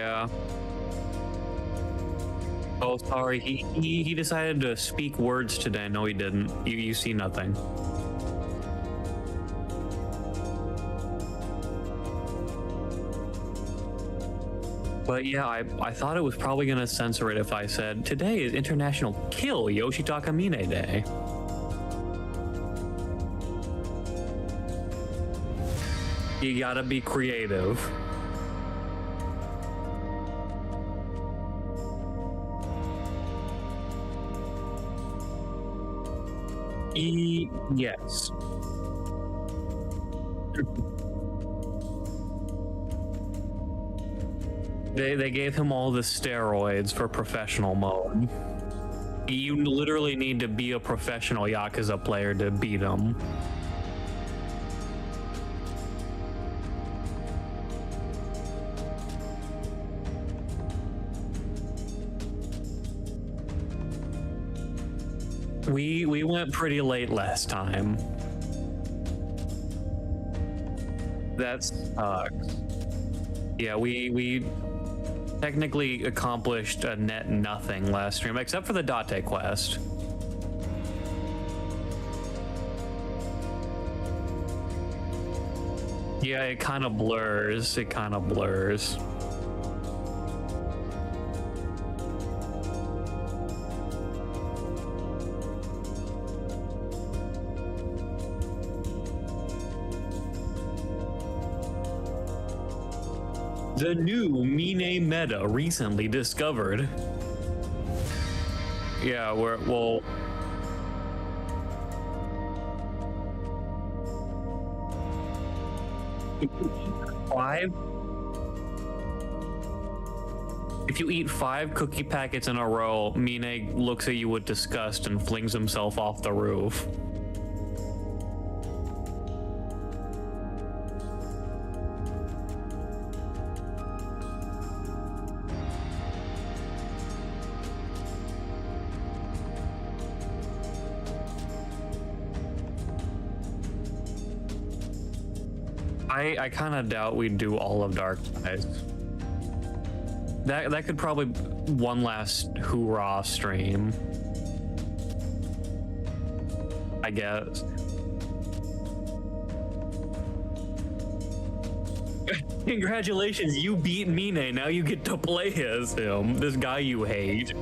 Yeah. Oh, sorry. He decided to speak words today. No, he didn't. You see nothing. But yeah, I thought it was probably gonna censor it if I said today is International Kill Yoshitaka Mine Day. You gotta be creative. Yes. They gave him all the steroids for professional mode. You literally need to be a professional Yakuza player to beat him. We went pretty late last time. That sucks. Yeah, we technically accomplished a net nothing last stream, except for the Date quest. Yeah, it kind of blurs. It kind of blurs. The new Mine meta recently discovered. Yeah, well. If you eat 5 cookie packets in a row, Mine looks at you with disgust and flings himself off the roof. I kind of doubt we'd do all of Dark Skies. That could probably one last hoorah stream, I guess. Congratulations, you beat Mine. Now you get to play as him, this guy you hate.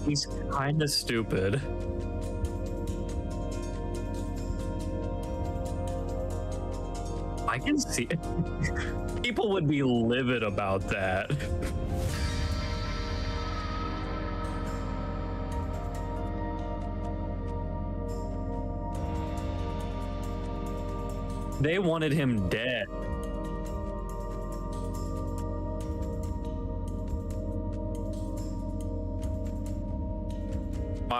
He's kind of stupid. I can see it. People would be livid about that. They wanted him dead.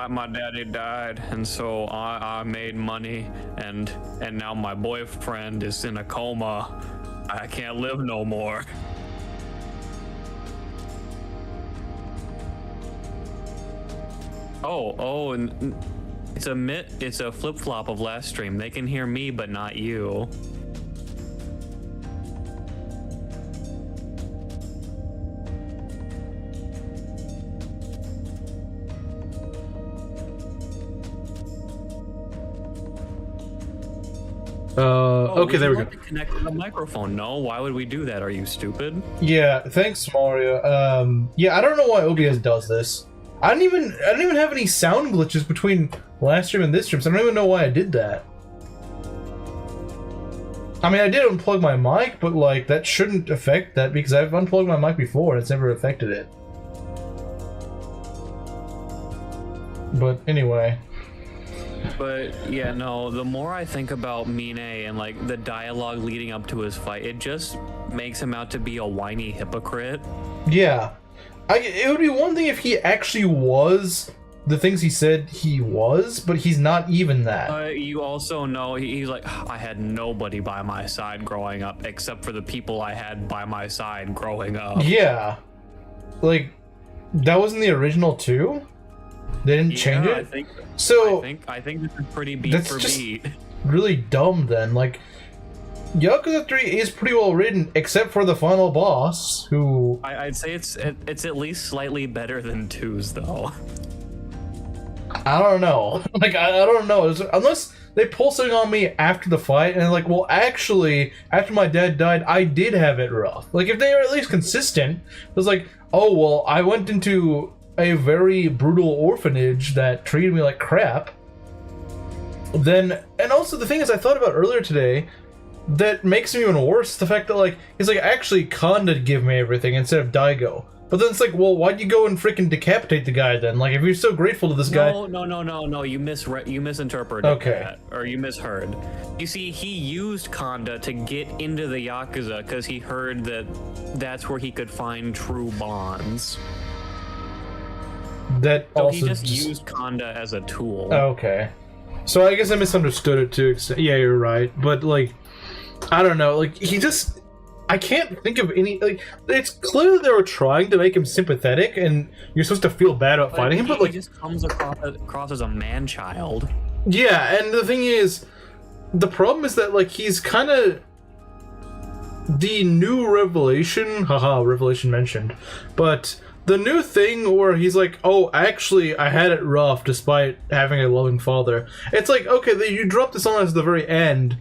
My daddy died, and so I made money, and now my boyfriend is in a coma. I can't live no more. Oh, and it's a flip-flop of last stream. They can hear me, but not you. Okay, there we go. Connect to the microphone. No, why would we do that? Are you stupid? Yeah, thanks, Mario. Yeah, I don't know why OBS does this. I didn't even have any sound glitches between last stream and this stream, so I don't even know why I did that. I mean, I did unplug my mic, but like that shouldn't affect that because I've unplugged my mic before and it's never affected it. But anyway. But yeah, no, the more I think about Mine and like the dialogue leading up to his fight, it just makes him out to be a whiny hypocrite. Yeah. It would be one thing if he actually was the things he said he was, but he's not even that. You also know he's like, I had nobody by my side growing up except for the people I had by my side growing up. Yeah. Like, that wasn't the original too? They didn't change it? I think so. I think this is pretty beat for beat. Really dumb then. Like, Yakuza 3 is pretty well written, except for the final boss, who... I'd say it's at least slightly better than 2's, though. I don't know. Like, I don't know. Unless they pull something on me after the fight, and they're like, well, actually, after my dad died, I did have it rough. Like, if they are at least consistent, it was like, oh, well, I went into a very brutal orphanage that treated me like crap. Then, and also the thing is, I thought about earlier today, that makes me even worse, the fact that, like, he's like, actually, Kanda give me everything instead of Daigo. But then it's like, well, why'd you go and freaking decapitate the guy then? Like, if you're so grateful to this guy... No, you misinterpreted that, or you misheard. You see, he used Kanda to get into the Yakuza because he heard that that's where he could find true bonds. That so also he just used Kanda as a tool. Okay. So I guess I misunderstood it too. Yeah, you're right. But, like, I don't know. Like, he just... I can't think of any... Like, it's clear that they were trying to make him sympathetic, and you're supposed to feel bad about fighting him, but, like... He just comes across as a man-child. Yeah, and the thing is... The problem is that, like, he's kind of... The new revelation... Haha, revelation mentioned. But... The new thing where he's like, oh, actually, I had it rough despite having a loving father. It's like, okay, you drop this on us at the very end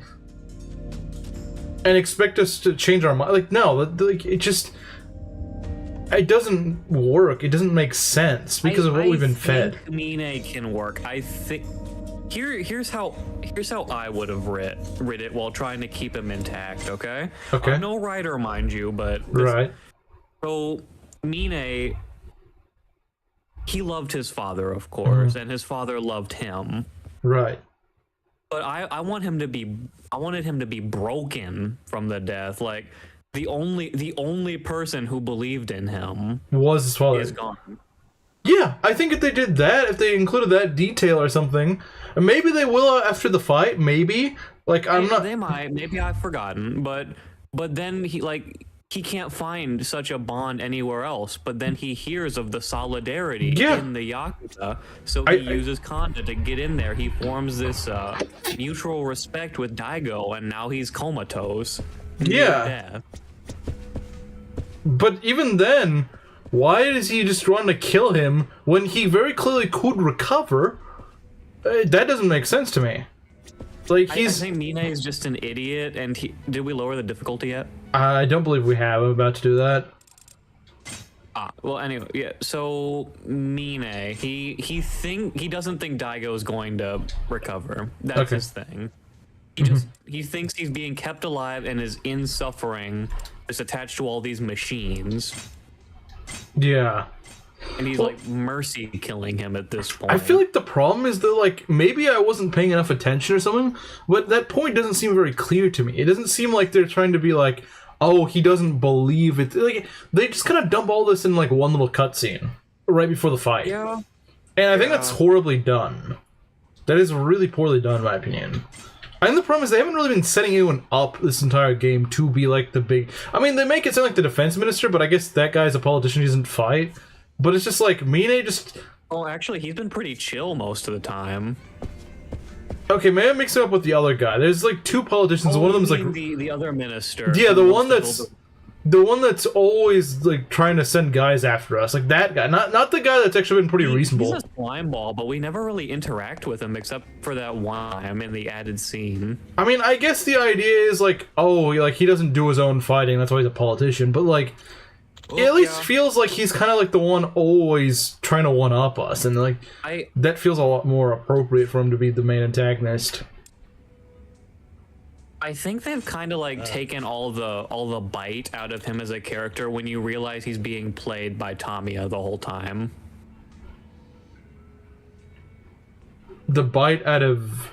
and expect us to change our mind. Like, no, like, it just... It doesn't work. It doesn't make sense because of what we've been fed. I think Mine can work. I think... Here's how I would have writ it while trying to keep him intact, okay? Okay. I'm no writer, mind you, but... Right. So... Mine, he loved his father, of course, and his father loved him. Right. But I wanted him to be broken from the death. Like, the only person who believed in him was his father. Is gone. Yeah, I think if they did that, if they included that detail or something, maybe they will after the fight. Maybe. Like, They might. Maybe I've forgotten. But then he can't find such a bond anywhere else, but then he hears of the solidarity in the Yakuza, so he uses Kanda to get in there. He forms this mutual respect with Daigo, and now he's comatose. Yeah. But even then, why does he just want to kill him when he very clearly could recover? That doesn't make sense to me. Like, I think Mine is just an idiot, and did we lower the difficulty yet? I don't believe we have. I'm about to do that. Well, anyway, yeah. So Mine, he doesn't think Daigo is going to recover. That's his thing. He thinks he's being kept alive and is in suffering, just attached to all these machines. Yeah. And he's like mercy killing him at this point. I feel like the problem is that, like, maybe I wasn't paying enough attention or something, but that point doesn't seem very clear to me. It doesn't seem like they're trying to be like, oh, he doesn't believe it. Like, they just kind of dump all this in, like, one little cutscene right before the fight. Yeah. And I think that's horribly done. That is really poorly done, in my opinion. I think the problem is they haven't really been setting anyone up this entire game to be, like, the big... I mean, they make it sound like the defense minister, but I guess that guy's a politician who doesn't fight. But it's just like, Mine just... Oh, actually, he's been pretty chill most of the time. Okay, maybe I mix it up with the other guy. There's like two politicians. One of them's like... The other minister. Yeah, the one that's always like trying to send guys after us. Like that guy. Not the guy that's actually been pretty reasonable. He's a slime ball, but we never really interact with him except for that one time in the added scene. I mean, I guess the idea is like, oh, like he doesn't do his own fighting. That's why he's a politician. But like... It at least feels like he's kind of like the one always trying to one-up us, and like that feels a lot more appropriate for him to be the main antagonist. I think they've kind of like taken all the bite out of him as a character when you realize he's being played by Tamiya the whole time. The bite out of...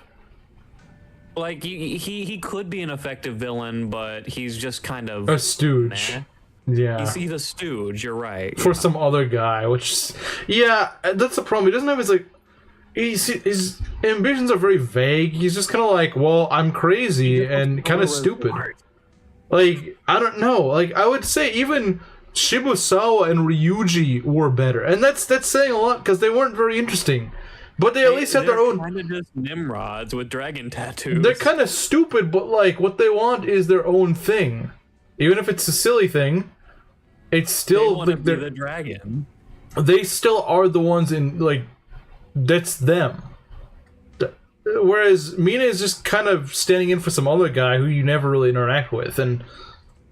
Like he could be an effective villain, but he's just kind of a stooge. Meh. Yeah. He's a stooge, you're right. For some other guy, which... Yeah, that's the problem. He doesn't have his, like... His ambitions are very vague. He's just kind of like, well, I'm crazy and kind of stupid. Like, I don't know. Like, I would say even Shibusawa and Ryuji were better, and that's saying a lot because they weren't very interesting. But they at least had their own. Kind of just Nimrods with dragon tattoos. They're kind of stupid, but like what they want is their own thing. Even if it's a silly thing, it's still they be the dragon. They still are the ones in like that's them. Whereas Mina is just kind of standing in for some other guy who you never really interact with, and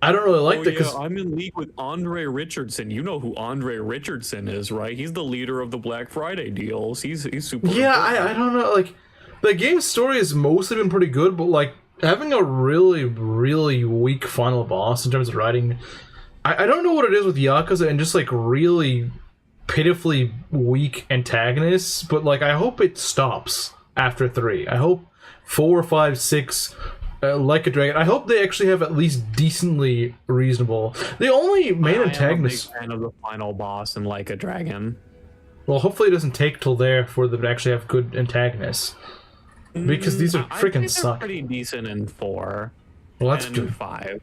I don't really like that because I'm in league with Andre Richardson. You know who Andre Richardson is, right? He's the leader of the Black Friday deals. He's super. Yeah, I don't know. Like the game's story has mostly been pretty good, but like having a really weak final boss in terms of writing, I don't know what it is with Yakuza and just like really pitifully weak antagonists. But like I hope it stops after 3. I hope 4, 5, 6. Like a Dragon. I hope they actually have at least decently reasonable. The only main antagonist. I'm a big fan of the final boss in Like a Dragon. Well, hopefully it doesn't take till there for them to actually have good antagonists, because these are freaking suck. Pretty decent in 4. Well, that's and good. 5.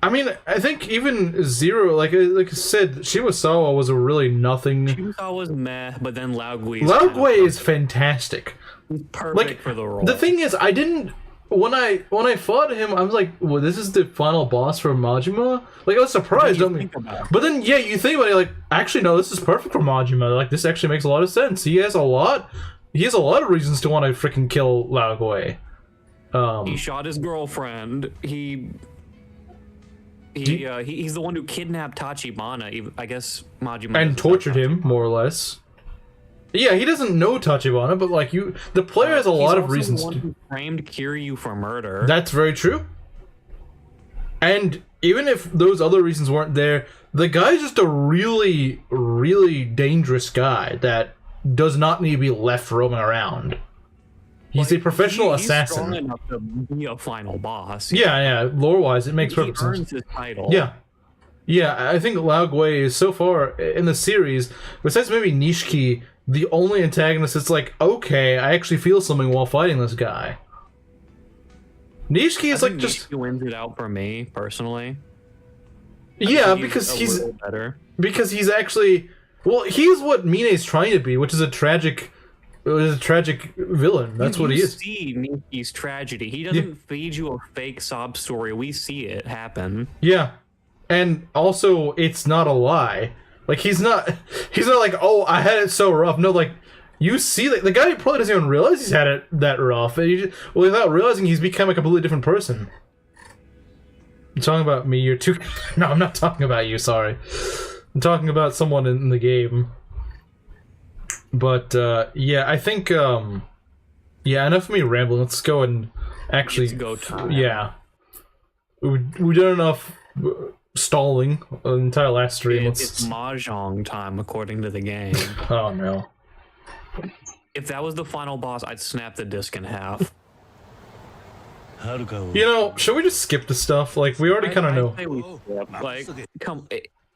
I mean, I think even 0, like I said, Shibusawa was a really nothing. Shibusawa was meh, but then Laogui. Laogui is fantastic. Perfect for the role. The thing is, I didn't. When I fought him, I was like, well, this is the final boss for Majima? Like, I was surprised. But then, yeah, you think about it, like, actually, no, this is perfect for Majima. Like, this actually makes a lot of sense. He has a lot of reasons to want to freaking kill Laogui. He shot his girlfriend. He's the one who kidnapped Tachibana, I guess Majima. And tortured him, more or less. Yeah, he doesn't know Tachibana, but like the player has a lot of reasons. He's also the one who framed Kiryu for murder. That's very true. And even if those other reasons weren't there, the guy's just a really dangerous guy that does not need to be left roaming around. He's a professional assassin. He's strong enough to be a final boss. Yeah. Lore-wise, it makes perfect sense. He earns his title. Yeah, I think Laogui is so far in the series, besides maybe Nishiki, the only antagonist that's like, okay, I actually feel something while fighting this guy. Nishiki is like just. Nishiki wins it out for me personally. Yeah, because he's actually, well, he's what Mine's trying to be, which is a tragic villain. That's what he is. You see Nishiki's tragedy. He doesn't feed you a fake sob story. We see it happen. Yeah, and also it's not a lie. Like he's not like, oh, I had it so rough. No, like you see that the guy probably doesn't even realize he's had it that rough. And without realizing, he's become a completely different person. I'm talking about me. You're too. No, I'm not talking about you. Sorry, I'm talking about someone in the game. But yeah, I think yeah, enough of me rambling. Let's go and actually go time. Yeah, we done enough stalling the entire last stream. It's mahjong time according to the game. Oh no! If that was the final boss, I'd snap the disc in half. You know, should we just skip the stuff? Like we already kind of know. Like,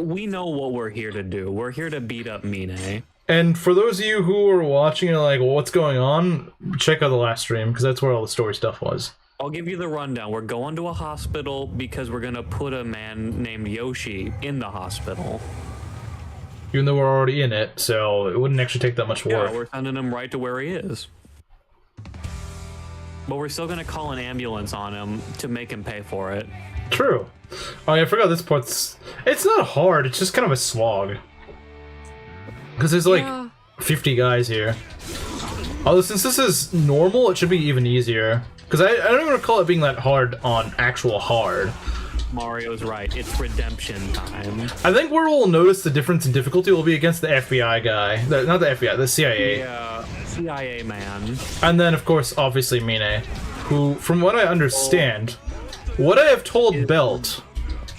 we know what we're here to do. We're here to beat up Mine. And for those of you who are watching and are like, well, what's going on? Check out the last stream, because that's where all the story stuff was. I'll give you the rundown. We're going to a hospital because we're going to put a man named Yoshi in the hospital. Even though we're already in it, so it wouldn't actually take that much work. Yeah, we're sending him right to where he is. But we're still going to call an ambulance on him to make him pay for it. True. Oh yeah, I forgot this part's... It's not hard, it's just kind of a slog. Because there's like 50 guys here. Although since this is normal, it should be even easier. Because I don't even recall it being that hard on actual hard. Mario's right. It's redemption time. I think where we'll notice the difference in difficulty will be against the FBI guy. Not the FBI, the CIA. Yeah, CIA man. And then, of course, obviously Mine, who, from what I understand, what I have told Belt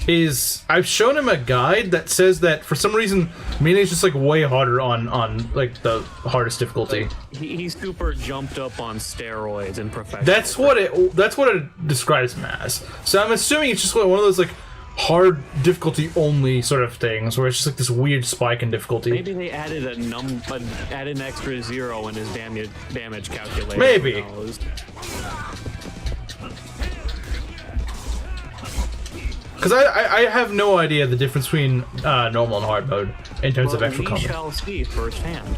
is I've shown him a guide that says that for some reason Mine is just like way harder on like the hardest difficulty. He's super jumped up on steroids and professional. That's what it describes him as. So I'm assuming it's just one of those like hard difficulty only sort of things where it's just like this weird spike in difficulty. Maybe they added added an extra 0 in his damage calculator. Maybe. Because I have no idea the difference between normal and hard mode in terms of actual combat. We shall see firsthand.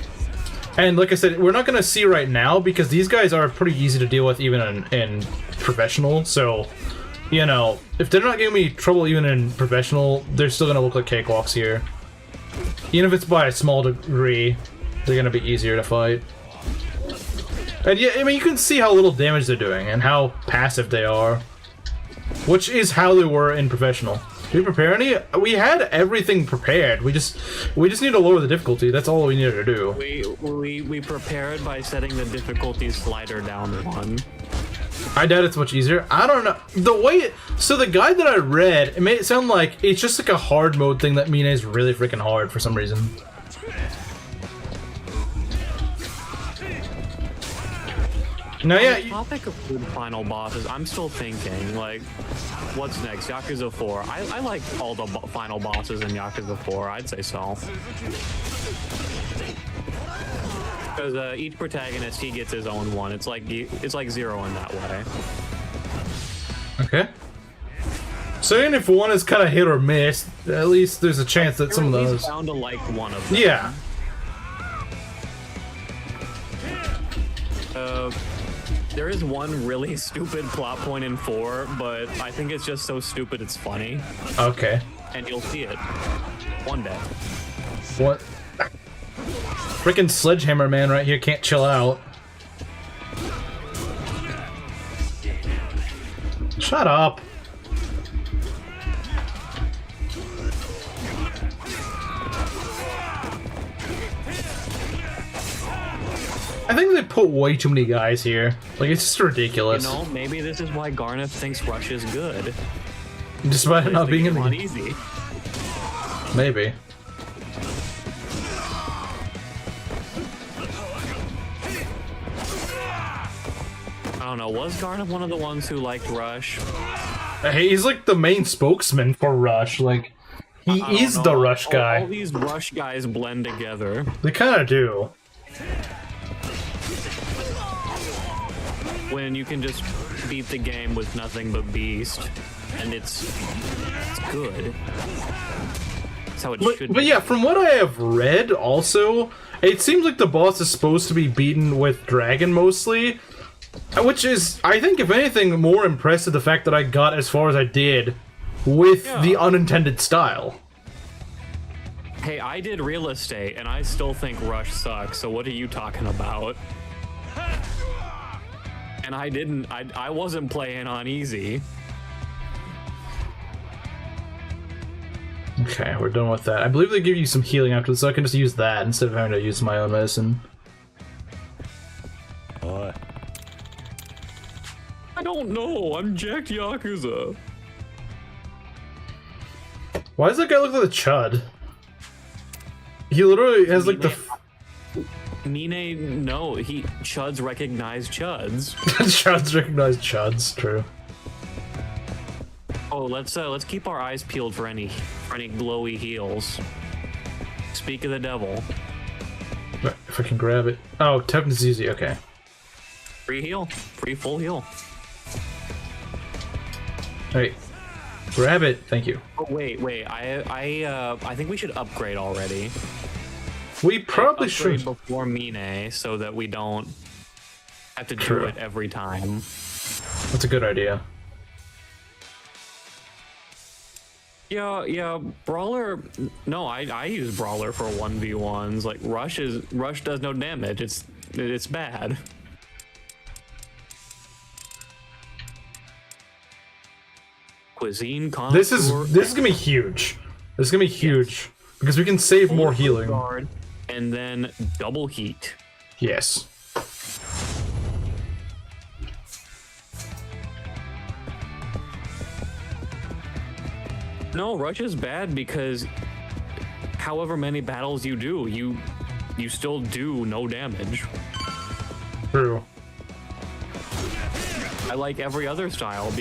And like I said, we're not going to see right now because these guys are pretty easy to deal with even in professional. So, you know, if they're not giving me trouble even in professional, they're still going to look like cakewalks here. Even if it's by a small degree, they're going to be easier to fight. And yeah, I mean, you can see how little damage they're doing and how passive they are. Which is how they were in professional. Did we prepare any? We had everything prepared. We just need to lower the difficulty. That's all we needed to do. We prepared by setting the difficulty slider down one. I doubt it's much easier. I don't know. The way so the guide that I read, it made it sound like it's just like a hard mode thing that Mine is really freaking hard for some reason. No, yeah. On the topic of final bosses, I'm still thinking, like, what's next? Yakuza 4. I like all the final bosses in Yakuza 4. I'd say so. Because each protagonist, he gets his own one. It's like Zero in that way. Okay. So even if one is kind of hit or miss, at least there's a chance that some of those. You're bound to like one of them. Yeah. There is one really stupid plot point in 4, but I think it's just so stupid it's funny. Okay. And you'll see it one day. What? Freaking Sledgehammer Man right here can't chill out. Shut up. I think they put way too many guys here. Like, it's just ridiculous. You know, maybe this is why Garnet thinks Rush is good. Despite it not being in the game. Easy. Maybe. I don't know, was Garnet one of the ones who liked Rush? Hey, he's like the main spokesman for Rush. Like, he is the Rush guy. All these Rush guys blend together. They kind of do. When you can just beat the game with nothing but Beast, and it's good. That's how it should be. But yeah, from what I have read, also, it seems like the boss is supposed to be beaten with Dragon mostly, which is, I think, if anything, more impressive the fact that I got as far as I did with the unintended style. Hey, I did real estate, and I still think Rush sucks, so what are you talking about? And I wasn't playing on easy. Okay, we're done with that. I believe they give you some healing afterwards, so I can just use that instead of having to use my own medicine. I don't know. I'm Jack Yakuza. Why does that guy look like a Chud? He literally has like the... Mine, no, Chuds recognize Chuds. Chuds recognize Chuds, true. Oh, let's keep our eyes peeled for any glowy heals. Speak of the devil. If I can grab it. Oh, toughness is easy, okay. Free heal. Free full heal. Hey. Grab it, thank you. Oh wait, I think we should upgrade already. We probably should before Mine, so that we don't have to do it every time. That's a good idea. Yeah, Brawler. No, I use Brawler for 1v1s. Like Rush does no damage. It's bad. Cuisine connoisseur. This is gonna be huge. This is gonna be huge because we can save more healing. Guard, and then double heat. Yes. No, Rush is bad because however many battles you do, you still do no damage. True. I like every other style.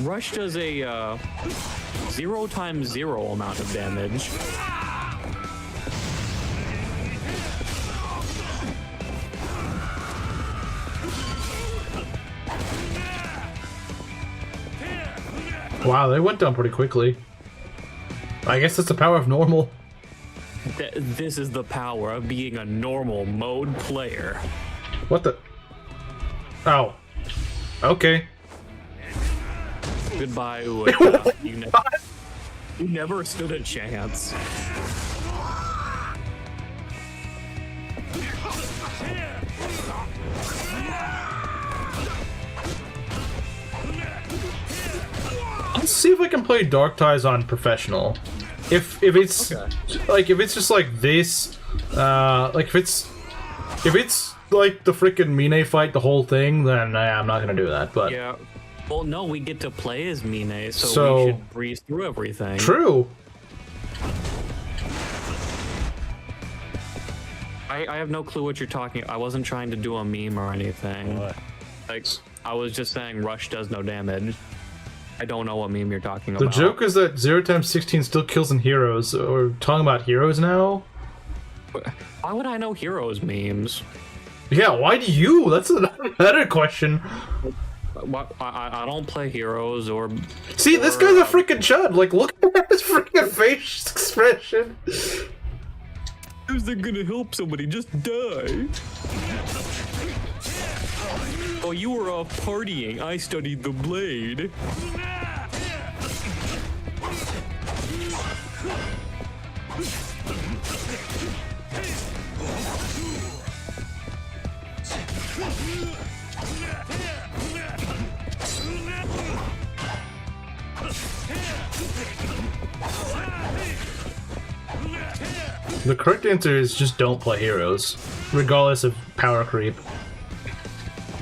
Rush does a 0 times 0 amount of damage. Wow, they went down pretty quickly. I guess it's the power of normal. This is the power of being a normal mode player. What the? Oh. Okay. Goodbye, Ueda. You never stood a chance. Let's see if I can play Dark Ties on professional. If it's okay. like if it's just like this, like if it's like the freaking Mine fight, the whole thing, then I'm not gonna do that. But yeah, well, no, we get to play as Mine, so we should breeze through everything. True. I have no clue what you're talking. I wasn't trying to do a meme or anything. What? Like, I was just saying Rush does no damage. I don't know what meme you're talking The about. joke is that 0 times 16 still kills in heroes. We're talking about heroes now? Why would I know heroes memes? Yeah, why do you? That's a better question. I don't play heroes or... See, this guy's a freaking chud. Like, look at his freaking face expression. How's that gonna help somebody? Just die. Oh, you were off partying. I studied the blade. The correct answer is just don't play heroes, regardless of power creep.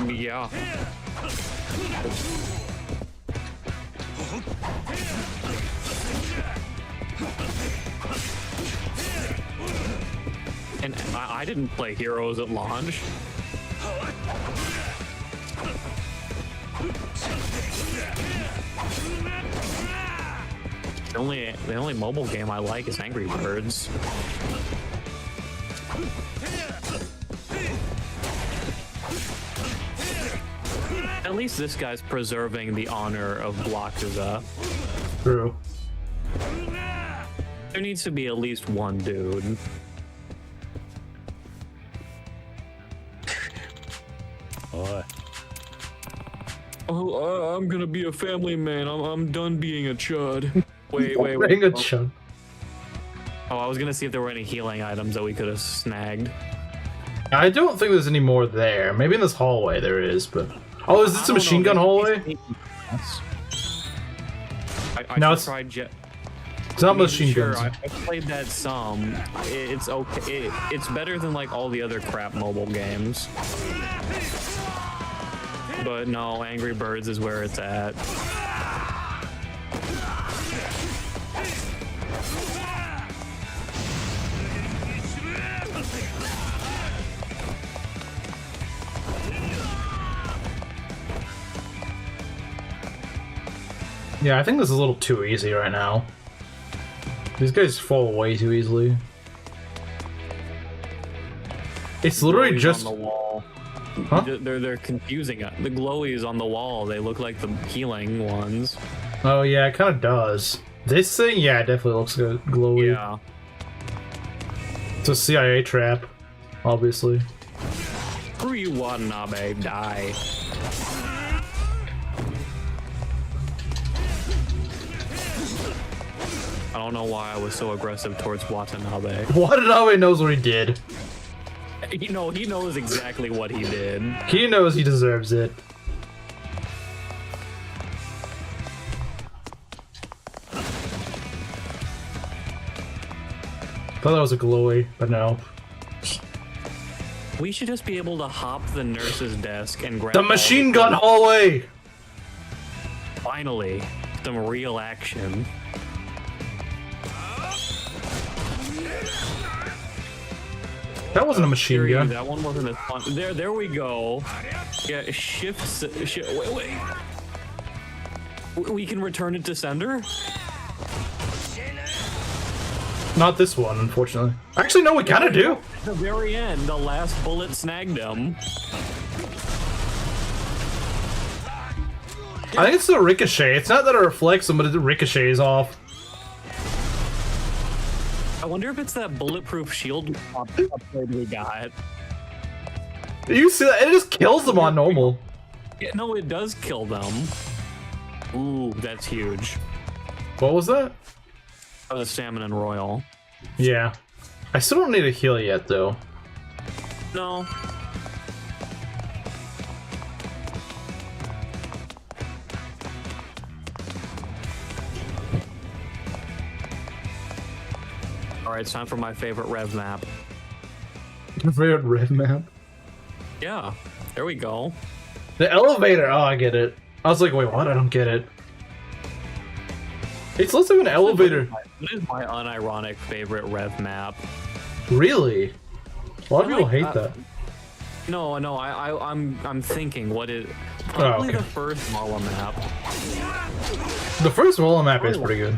Yeah. And I didn't play heroes at launch. The only mobile game I like is Angry Birds. At least this guy's preserving the honor of Blockuza. True. There needs to be at least one dude. What? Oh, I'm gonna be a family man. I'm done being a chud. Wait. Being a chud. Oh, I was gonna see if there were any healing items that we could have snagged. I don't think there's any more there. Maybe in this hallway there is, but... Oh, is this a machine gun hallway? No, it's tried jet. It's not machine Sure, guns. I played that some. It's okay. It's better than like all the other crap mobile games. But no, Angry Birds is where it's at. Yeah, I think this is a little too easy right now. These guys fall way too easily. It's literally just on the wall. Huh? They're confusing. The glowies on the wall. They look like the healing ones. Oh yeah, it kind of does. This thing, yeah, it definitely looks good, glowy. Yeah. It's a CIA trap, obviously. Screw you, Watanabe. Die. I don't know why I was so aggressive towards Watanabe. Watanabe knows what he did. You know, he knows exactly what he did. He knows he deserves it. Thought that was a glowy, but no. We should just be able to hop the nurse's desk and grab The machine gun hallway! Finally, some real action. That wasn't a machine gun. That one wasn't as fun. There we go. Yeah, wait. We can return it to sender? Not this one, unfortunately. Actually, no, we kinda do. At the very end, the last bullet snagged him. I think it's the ricochet. It's not that it reflects them, but it ricochets off. I wonder if it's that bulletproof shield upgrade we got. You see that? It just kills them on normal. Yeah, no, it does kill them. Ooh, that's huge. What was that? Oh, the Stamina and Royal. Yeah. I still don't need a heal yet, though. No. Alright, it's time for my favorite rev map. Your favorite rev map? Yeah, there we go. The elevator! Oh, I get it. I was like, wait, what? I don't get it. It's less of an elevator. What is my unironic favorite rev map? Really? A lot of people hate that. No, I'm thinking what is probably okay. the first Mala map. The first Rolla map is pretty good.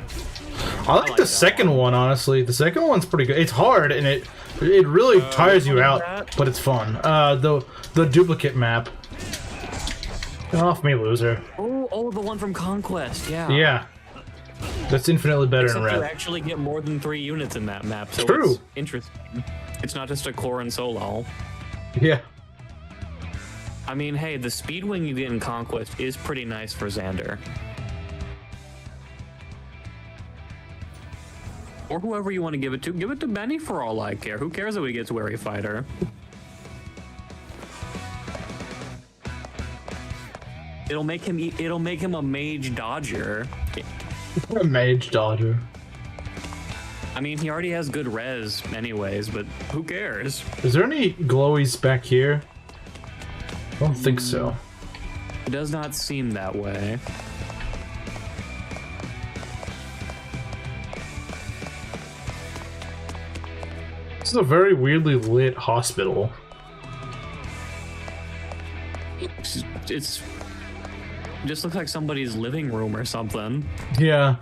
I like the second one, honestly. The second one's pretty good. It's hard and it really tires you out, but it's fun. The duplicate map. Get off me, loser. Oh, the one from Conquest, yeah. Yeah. That's infinitely better Except in Rev. you actually get more than 3 units in that map, so True. it's interesting. It's not just a core and solo. Yeah. I mean, hey, the speed wing you get in Conquest is pretty nice for Xander. Or whoever you want to give it to. Give it to Benny for all I care. Who cares if he gets Wary Fighter? It'll make him a mage dodger. A mage dodger. I mean, he already has good res anyways, but who cares? Is there any glowies back here? I don't think so. It does not seem that way. This is a very weirdly lit hospital. It's just looks like somebody's living room or something. Yeah.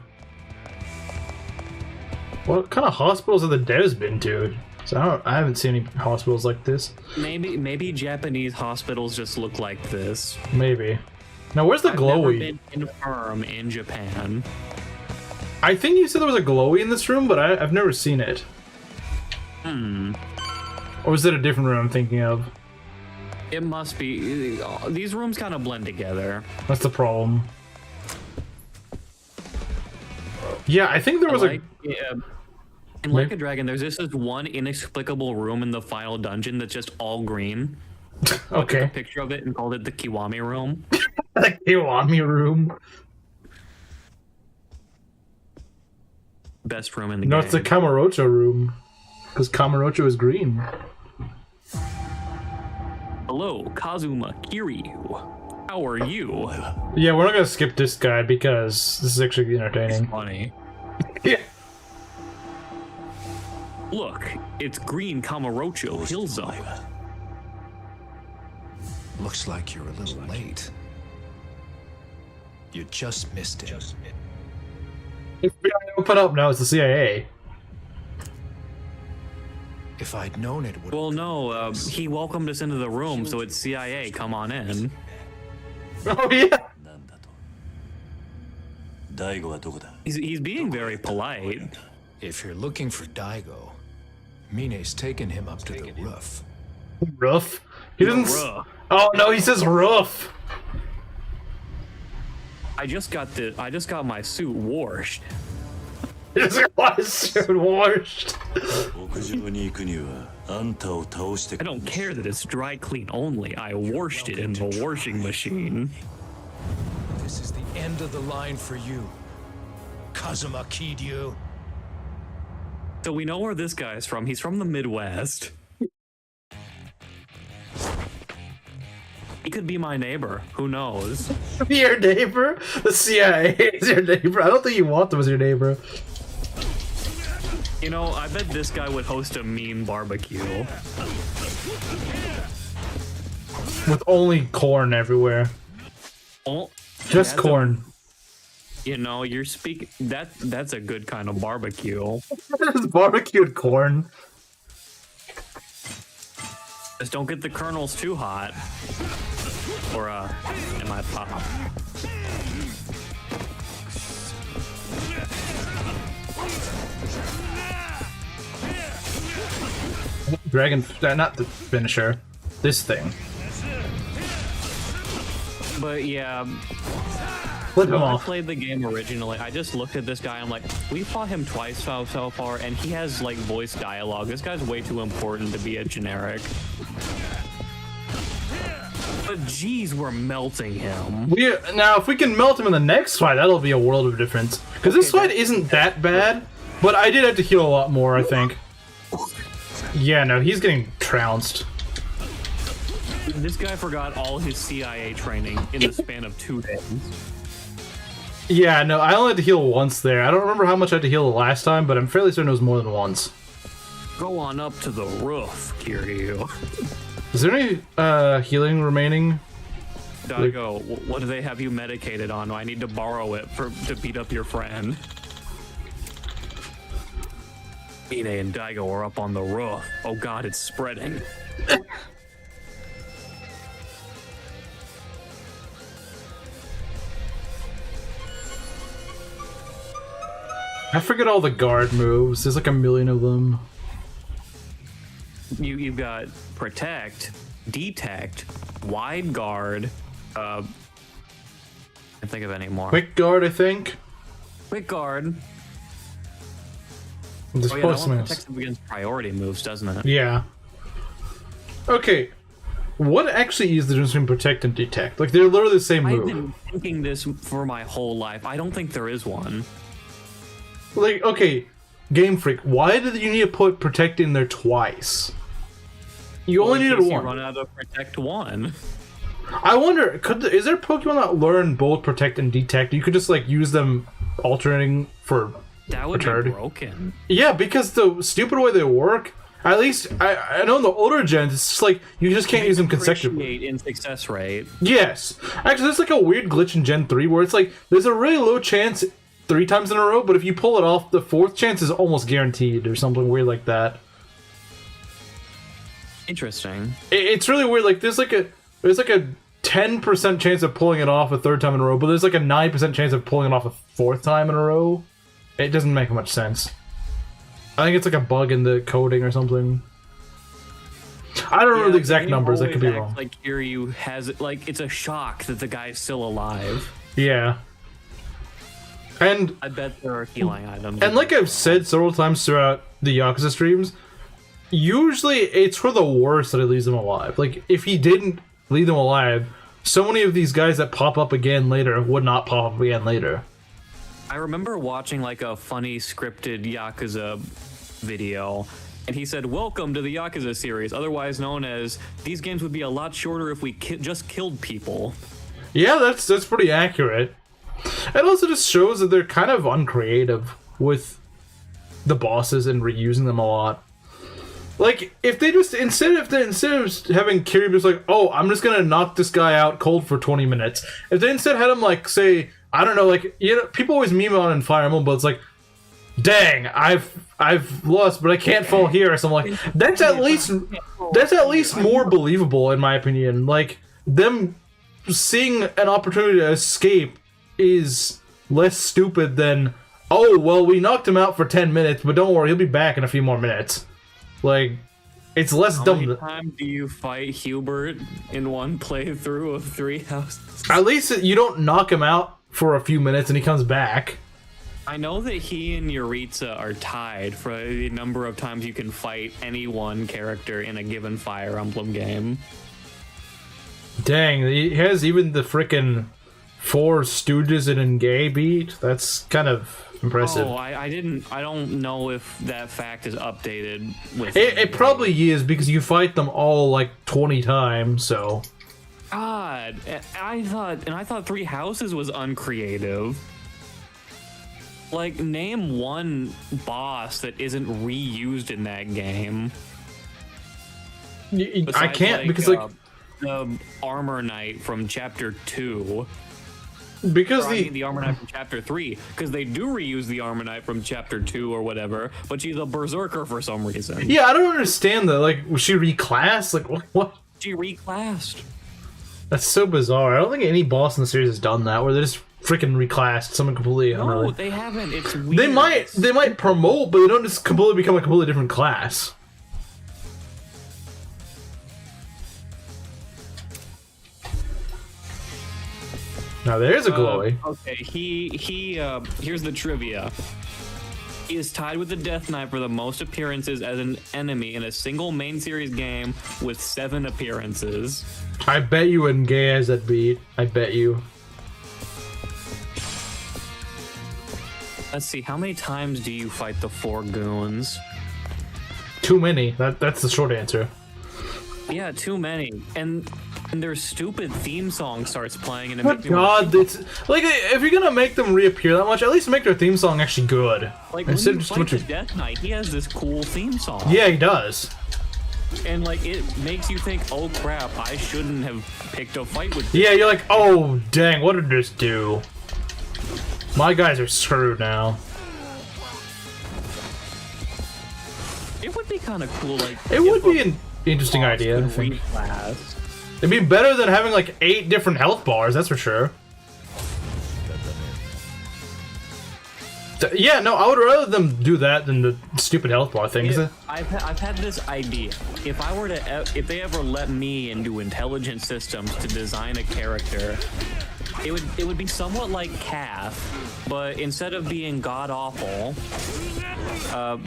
What kind of hospitals have the devs been to? So I haven't seen any hospitals like this. Maybe Japanese hospitals just look like this. Maybe. Now where's the I've glowy? never been infirm in Japan. I think you said there was a glowy in this room, but I've never seen it. Or is it a different room I'm thinking of? It must be. These rooms kind of blend together. That's the problem. Yeah, I think there was in Like a Dragon, there's this one inexplicable room in the final dungeon that's just all green. Okay. I took a picture of it and called it the Kiwami room. The Kiwami room. Best room in the No, game. it's the Kamurocho room. Because Kamurocho is green. Hello, Kazuma Kiryu. How are you? Yeah, we're not gonna skip this guy because this is actually entertaining. It's funny. Yeah. Look, it's green Kamurocho Hill Zone. Looks like you're a little late. You just missed it. FBI, open up now. It's the CIA. If I'd known it would. Well, no, he welcomed us into the room, so it's CIA. Come on in. Oh yeah. He's being very polite. If you're looking for Daigo, Mine's taken him up to the roof. Roof. He doesn't. Oh no, he says roof. I just got my suit washed. He just got his suit washed. I don't care that it's dry clean only. I washed it in the washing machine. This is the end of the line for you, Kazuma Kiryu. So we know where this guy's from. He's from the Midwest. He could be my neighbor. Who knows? Your neighbor? The CIA is your neighbor. I don't think you want them as your neighbor. You know, I bet this guy would host a mean barbecue. With only corn everywhere. Oh, Just corn. You know, you're speaking. That's a good kind of barbecue. It's barbecued corn. Just don't get the kernels too hot. Or, it might pop. Dragon, not the finisher. This thing. But yeah, Flip him when I off. played the game originally, I just looked at this guy. I'm like, we fought him twice so far, and he has like voice dialogue. This guy's way too important to be a generic. But geez, we're melting him. Now, if we can melt him in the next fight, that'll be a world of difference. Because this fight isn't that bad, but I did have to heal a lot more, I think. Yeah, no, he's getting trounced. This guy forgot all his CIA training in the span of 2 days. Yeah, no, I only had to heal once there. I don't remember how much I had to heal the last time, but I'm fairly certain it was more than once. Go on up to the roof, Kiryu. Is there any healing remaining? Daigo, what do they have you medicated on? I need to borrow it to beat up your friend. Ine and Daigo are up on the roof. Oh god, it's spreading. I forget all the guard moves. There's like a million of them. You've got protect, detect, wide guard. I can't think of any more. Quick guard, I think. Quick guard. This Oh yeah, that one protects against priority moves, doesn't it? Yeah. Okay. What actually is the difference between protect and detect? Like, they're literally the same move. I've been thinking this for my whole life. I don't think there is one. Like, okay, Game Freak, why did you need to put protect in there twice? You only needed one. You run out of protect one. I wonder, is there Pokemon that learn both protect and detect? You could just like use them alternating for That would be broken. Yeah, because the stupid way they work. At least I know in the older gens, it's just like you just can't use them consecutively. In success rate. Yes, actually, there's like a weird glitch in Gen 3 where it's like there's a really low chance 3 times in a row, but if you pull it off, the 4th chance is almost guaranteed or something weird like that. Interesting. It's really weird. Like there's like a 10% chance of pulling it off a 3rd time in a row, but there's like a 9% chance of pulling it off a 4th time in a row. It doesn't make much sense. I think it's like a bug in the coding or something. I don't remember the exact numbers. I could be wrong. Like Kiryu has like it's a shock that the guy's still alive. Yeah. And I bet there are healing items. And like I've said several times throughout the Yakuza streams, usually it's for the worst that he leaves them alive. Like if he didn't leave them alive, so many of these guys that pop up again later would not pop up again later. I remember watching like a funny scripted Yakuza video, and he said, "Welcome to the Yakuza series, otherwise known as these games would be a lot shorter if we just killed people." Yeah, that's pretty accurate. It also just shows that they're kind of uncreative with the bosses and reusing them a lot. Like if they just instead of having Kiryu just like, "Oh, I'm just gonna knock this guy out cold for 20 minutes," if they instead had him like say, I don't know, like people always meme on Fire Emblem, but it's like, dang, I've lost, but I can't fall here or something like that's at least more believable in my opinion. Like them seeing an opportunity to escape is less stupid than, oh well, we knocked him out for 10 minutes, but don't worry, he'll be back in a few more minutes. Like it's less dumb. How many times do you fight Hubert in one playthrough of 3 houses? At least you don't knock him out for a few minutes and he comes back. I know that he and Yuritsa are tied for the number of times you can fight any one character in a given Fire Emblem game. Dang, he has even the frickin' 4 Stooges and Engay beat. That's kind of impressive. Oh, I don't know if that fact is updated with it probably is because you fight them all like 20 times, so. God, I thought 3 houses was uncreative. Like, name one boss that isn't reused in that game. I can't, because like the Armor Knight from Chapter 2. Because the Armor Knight from Chapter 3, because they do reuse the Armor Knight from Chapter 2 or whatever, but she's a berserker for some reason. Yeah, I don't understand that. Like, was she reclassed? Like, what? She reclassed. That's so bizarre. I don't think any boss in the series has done that, where they just freaking reclassed something completely No, unrelated. they haven't. It's weird. They might promote, but they don't just completely become a completely different class. Now there's a glowy. Okay, here's the trivia. He is tied with the Death Knight for the most appearances as an enemy in a single main series game with 7 appearances. I bet you wouldn't gay as that beat. I bet you. Let's see, how many times do you fight the 4 goons? Too many. That's the short answer. Yeah, too many. And their stupid theme song starts playing and it Oh makes me God, it's like if you're gonna make them reappear that much, at least make their theme song actually good. like when Instead you of just a fight bunch the of... Death Knight, he has this cool theme song. Yeah, he does. And like it makes you think, oh crap, I shouldn't have picked a fight with Yeah, you're like, oh dang, what did this do? My guys are screwed now. It would be kind of cool, like It would be an interesting idea, I think. Reclass. It'd be better than having like 8 different health bars, that's for sure. Yeah, no, I would rather them do that than the stupid health bar thing. I've had this idea. If I were to, if they ever let me into intelligent systems to design a character, it would be somewhat like Calf, but instead of being god awful,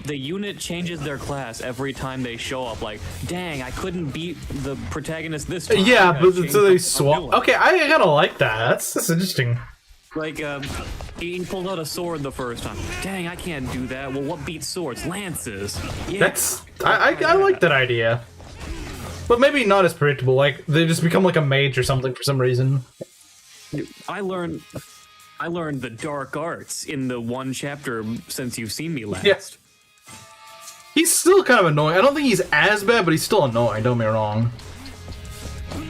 the unit changes their class every time they show up. Like, dang, I couldn't beat the protagonist this time. Yeah, I gotta but change so they what I'm swap. doing. Okay, I kind of like that. That's interesting. Like, he pulled out a sword the first time. Dang, I can't do that. Well, what beats swords? Lances. Yeah. That's I like that idea. But maybe not as predictable. Like they just become like a mage or something for some reason. I learned the dark arts in the one chapter since you've seen me last. Yeah. He's still kind of annoying. I don't think he's as bad, but he's still annoying. Don't get me wrong.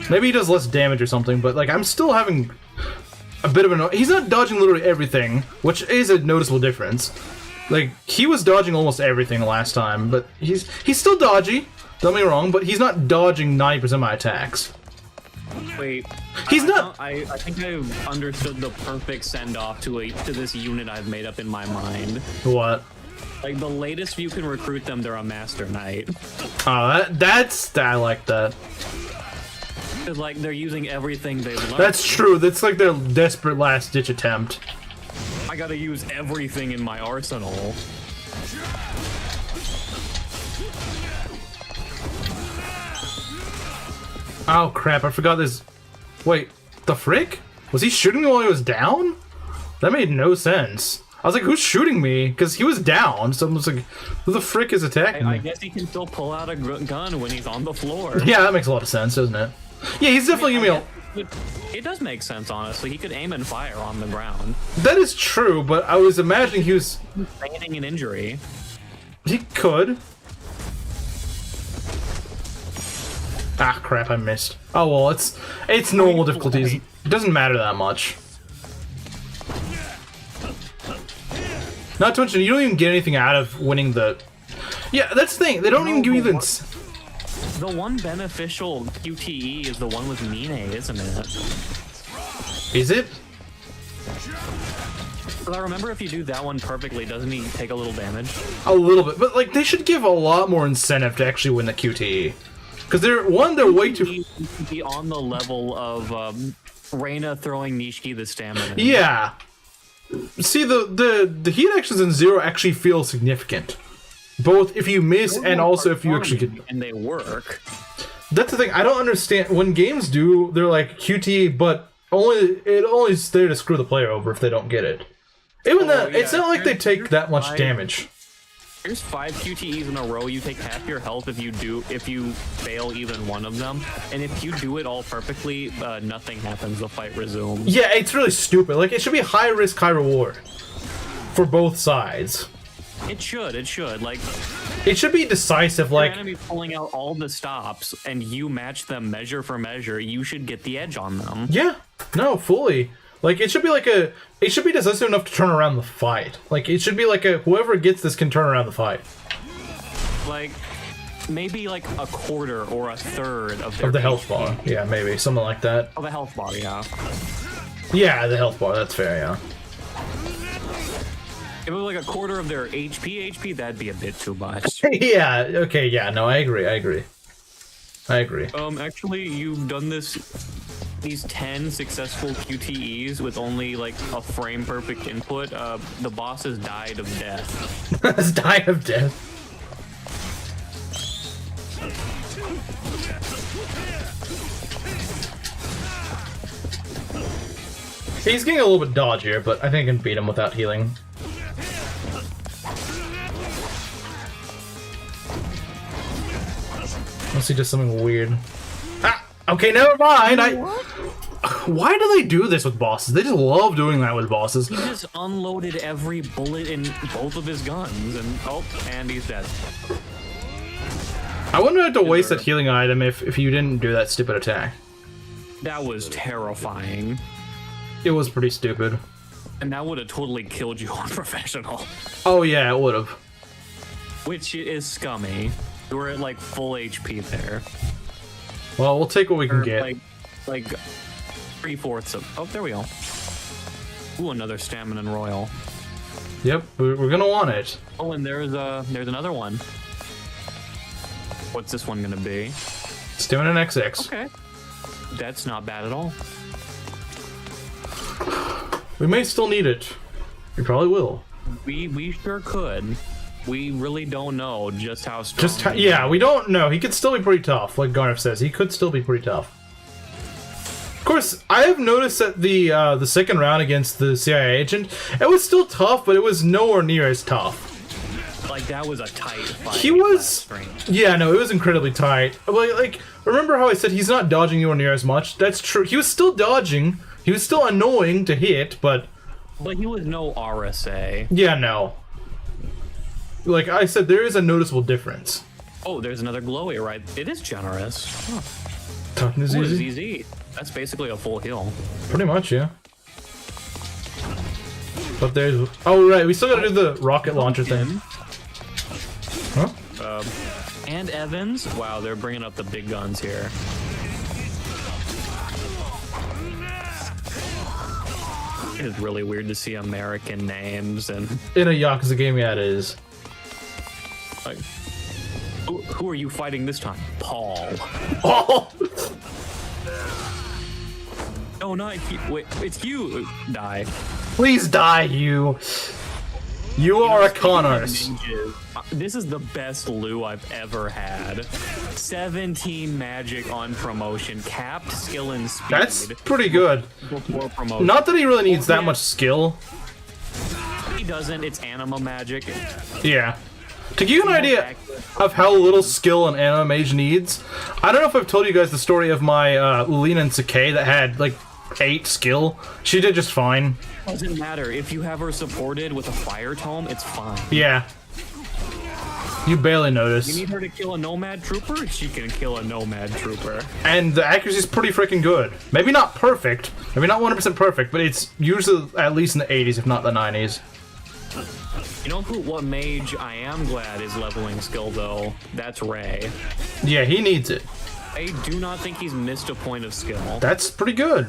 Maybe he does less damage or something, but like I'm still having a bit of an. He's not dodging literally everything, which is a noticeable difference. Like he was dodging almost everything last time, but he's still dodgy. Don't get me wrong, but he's not dodging 90% of my attacks. Wait, He's not. I think I've understood the perfect send off to this unit I've made up in my mind. What? Like the latest you can recruit them, they're a Master Knight. Oh, that's I like that. Because like they're using everything they've learned. That's true. That's like their desperate last ditch attempt. I gotta use everything in my arsenal. Oh crap! I forgot this. Wait, the frick? Was he shooting me while he was down? That made no sense. I was like, who's shooting me? Because he was down, so I was like, who the frick is attacking I me? guess he can still pull out a gun when he's on the floor. Yeah, that makes a lot of sense, doesn't it? Yeah, he's definitely giving me It does make sense, honestly. He could aim and fire on the ground. That is true, but I was imagining he was... Feigning an injury. He could. Ah, crap, I missed. Oh, well, it's normal difficulties. It doesn't matter that much. Not to mention, you don't even get anything out of winning the... Yeah, that's the thing. They don't even give you the... The one beneficial QTE is the one with Mine, isn't it? Is it? Because I remember if you do that one perfectly, doesn't he take a little damage? A little bit, but like they should give a lot more incentive to actually win the QTE. Because they're way too... You can be on the level of Reina throwing Nishiki the stamina. Yeah. See, the heat actions in Zero actually feel significant. Both if you miss and also if you actually get... And they work. That's the thing, I don't understand. When games do, they're like QTE, but it only is there to screw the player over if they don't get it. Even that, it's not like they take that much damage. Here's 5 QTEs in a row. You take half your health if you fail even one of them, and if you do it all perfectly, nothing happens. The fight resumes. Yeah, it's really stupid. Like it should be high risk, high reward for both sides. It should. Like it should be decisive. Like your enemy pulling out all the stops, and you match them measure for measure. You should get the edge on them. Yeah, no, fully. Like it should be it should be decisive enough to turn around the fight. Like it should be like whoever gets this can turn around the fight. Like maybe like a quarter or a third of the health bar. Yeah, maybe something like that. Of a health bar, yeah. Yeah, the health bar, that's fair, yeah. If it was like a quarter of their HP, that'd be a bit too much. Yeah, okay, yeah, no, I agree. Actually, you've done these 10 successful QTEs with only like a frame perfect input. The boss has died of death. Has died of death. He's getting a little bit dodgier, but I think I can beat him without healing. Unless he does something weird. Ah! Okay, never mind! Why do they do this with bosses? They just love doing that with bosses. He just unloaded every bullet in both of his guns, and he's dead. I wouldn't have to waste that healing item if you didn't do that stupid attack. That was terrifying. It was pretty stupid. And that would have totally killed you on professional. Oh yeah, it would have. Which is scummy. You were at like full HP there. Well, we'll take what we can get. Like 3/4 of. Oh, there we go. Ooh, another stamina and royal. Yep, we're gonna want it. Oh, and there's another one. What's this one gonna be? Stamina and XX. Okay, that's not bad at all. We may still need it. We probably will. We sure could. We really don't know just how strong. Yeah, we don't know. He could still be pretty tough, like Garnif says. He could still be pretty tough. Of course, I have noticed that the second round against the CIA agent, it was still tough, but it was nowhere near as tough. Like, that was a tight fight. He was... Yeah, no, it was incredibly tight. Like, remember how I said he's not dodging anywhere near as much? That's true. He was still dodging. He was still annoying to hit, but... But he was no RSA. Yeah, no. Like I said, there is a noticeable difference. Oh, there's another glowy, right? It is generous. Huh. Toughness easy? easy. That's basically a full heal. Pretty much, yeah. But there's... Oh, right, we still gotta do the rocket launcher thing. Huh? And Evans. Wow, they're bringing up the big guns here. It is really weird to see American names and... In a Yakuza game, yeah, it is. Like, who are you fighting this time? Paul. Oh! No, not you. Wait, it's you. Die. Please die, you. You are a con artist. This is the best Lou I've ever had. 17 magic on promotion, capped skill and speed. That's pretty good. Before promotion. Not that he really needs that much skill. He doesn't. It's anima magic. Yeah. To give you an idea of how little skill an anima mage needs, I don't know if I've told you guys the story of my Lina and Sakai that had like 8 skill. She did just fine. Doesn't matter. If you have her supported with a fire tome, it's fine. Yeah. You barely notice. You need her to kill a nomad trooper? She can kill a nomad trooper. And the accuracy's pretty freaking good. Maybe not perfect. Maybe not 100% perfect, but it's usually at least in the 80s, if not the 90s. You know what mage I am glad is leveling skill, though? That's Ray. Yeah, he needs it. I do not think he's missed a point of skill. That's pretty good.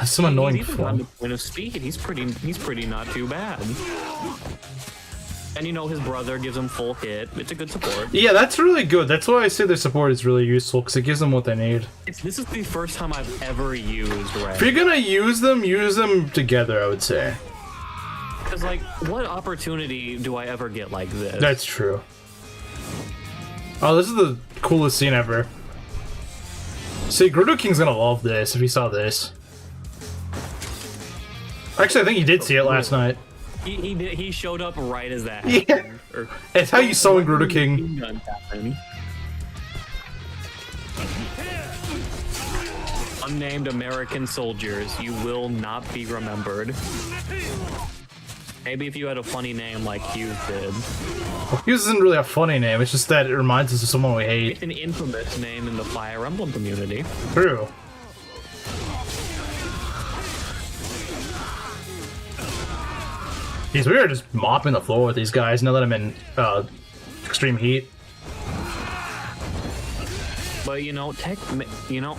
Some annoying He's even gotten to point of speed. He's pretty not too bad. And you know his brother gives him full hit. It's a good support. Yeah, that's really good. That's why I say their support is really useful, because it gives them what they need. This is the first time I've ever used Ray. If you're gonna use them together, I would say. Because, like, what opportunity do I ever get like this? That's true. Oh, this is the coolest scene ever. See, Gerudo King's gonna love this if he saw this. Actually, I think he did see it last night. He showed up right as that happened. Yeah. Or, it's how you saw in Gerudo King. Unnamed American soldiers, you will not be remembered. Maybe if you had a funny name like Hughes did. Well, Hughes isn't really a funny name, it's just that it reminds us of someone we hate. It's an infamous name in the Fire Emblem community. True. Jeez, we are just mopping the floor with these guys now that I'm in extreme heat. But you know,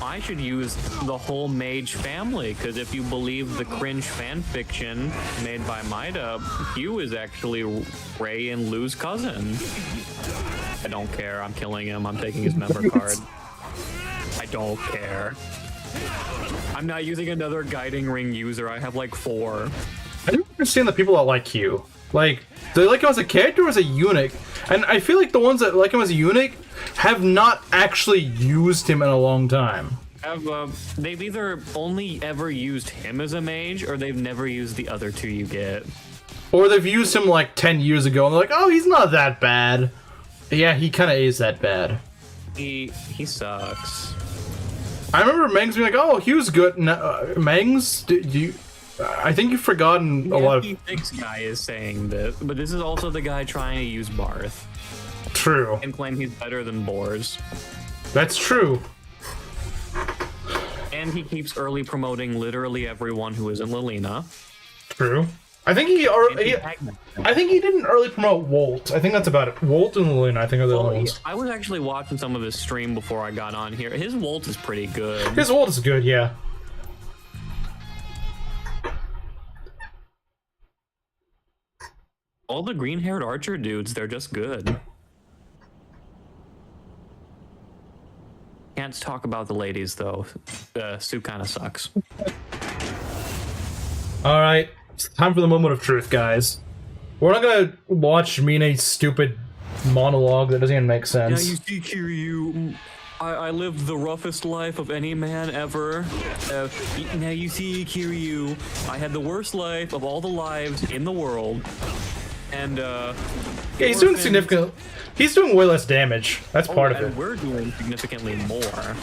I should use the whole mage family, because if you believe the cringe fan fiction made by Maida, Hugh is actually Ray and Lou's cousin. I don't care. I'm killing him. I'm taking his member card. I don't care. I'm not using another guiding ring user. I have like 4. I don't understand the people that like Hugh. Like, do they like him as a character or as a eunuch? And I feel like the ones that like him as a eunuch have not actually used him in a long time. They've either only ever used him as a mage, or they've never used the other 2 you get. Or they've used him like 10 years ago and they're like, oh, he's not that bad. Yeah, he kind of is that bad. He sucks. I remember Mengs being like, oh, Hugh's good. Mengs, do you... I think you've forgotten a lot of... The X guy is saying this, but this is also the guy trying to use Barth. True. And claim he's better than Bors. That's true. And he keeps early promoting literally everyone who isn't Lilina. True. I think I think he didn't early promote Wolt. I think that's about it. Wolt and Lilina, I think, are the only ones. I was actually watching some of his stream before I got on here. His Wolt is pretty good. His Wolt is good, yeah. All the green-haired archer dudes, they're just good. Can't talk about the ladies, though. Sue kind of sucks. Alright, it's time for the moment of truth, guys. We're not gonna watch Mine's stupid monologue that doesn't even make sense. Yeah, you see, Kiryu, I lived the roughest life of any man ever. Now you see, Kiryu, I had the worst life of all the lives in the world. And, yeah, he's doing significant... He's doing way less damage. That's part of it. We're doing significantly more.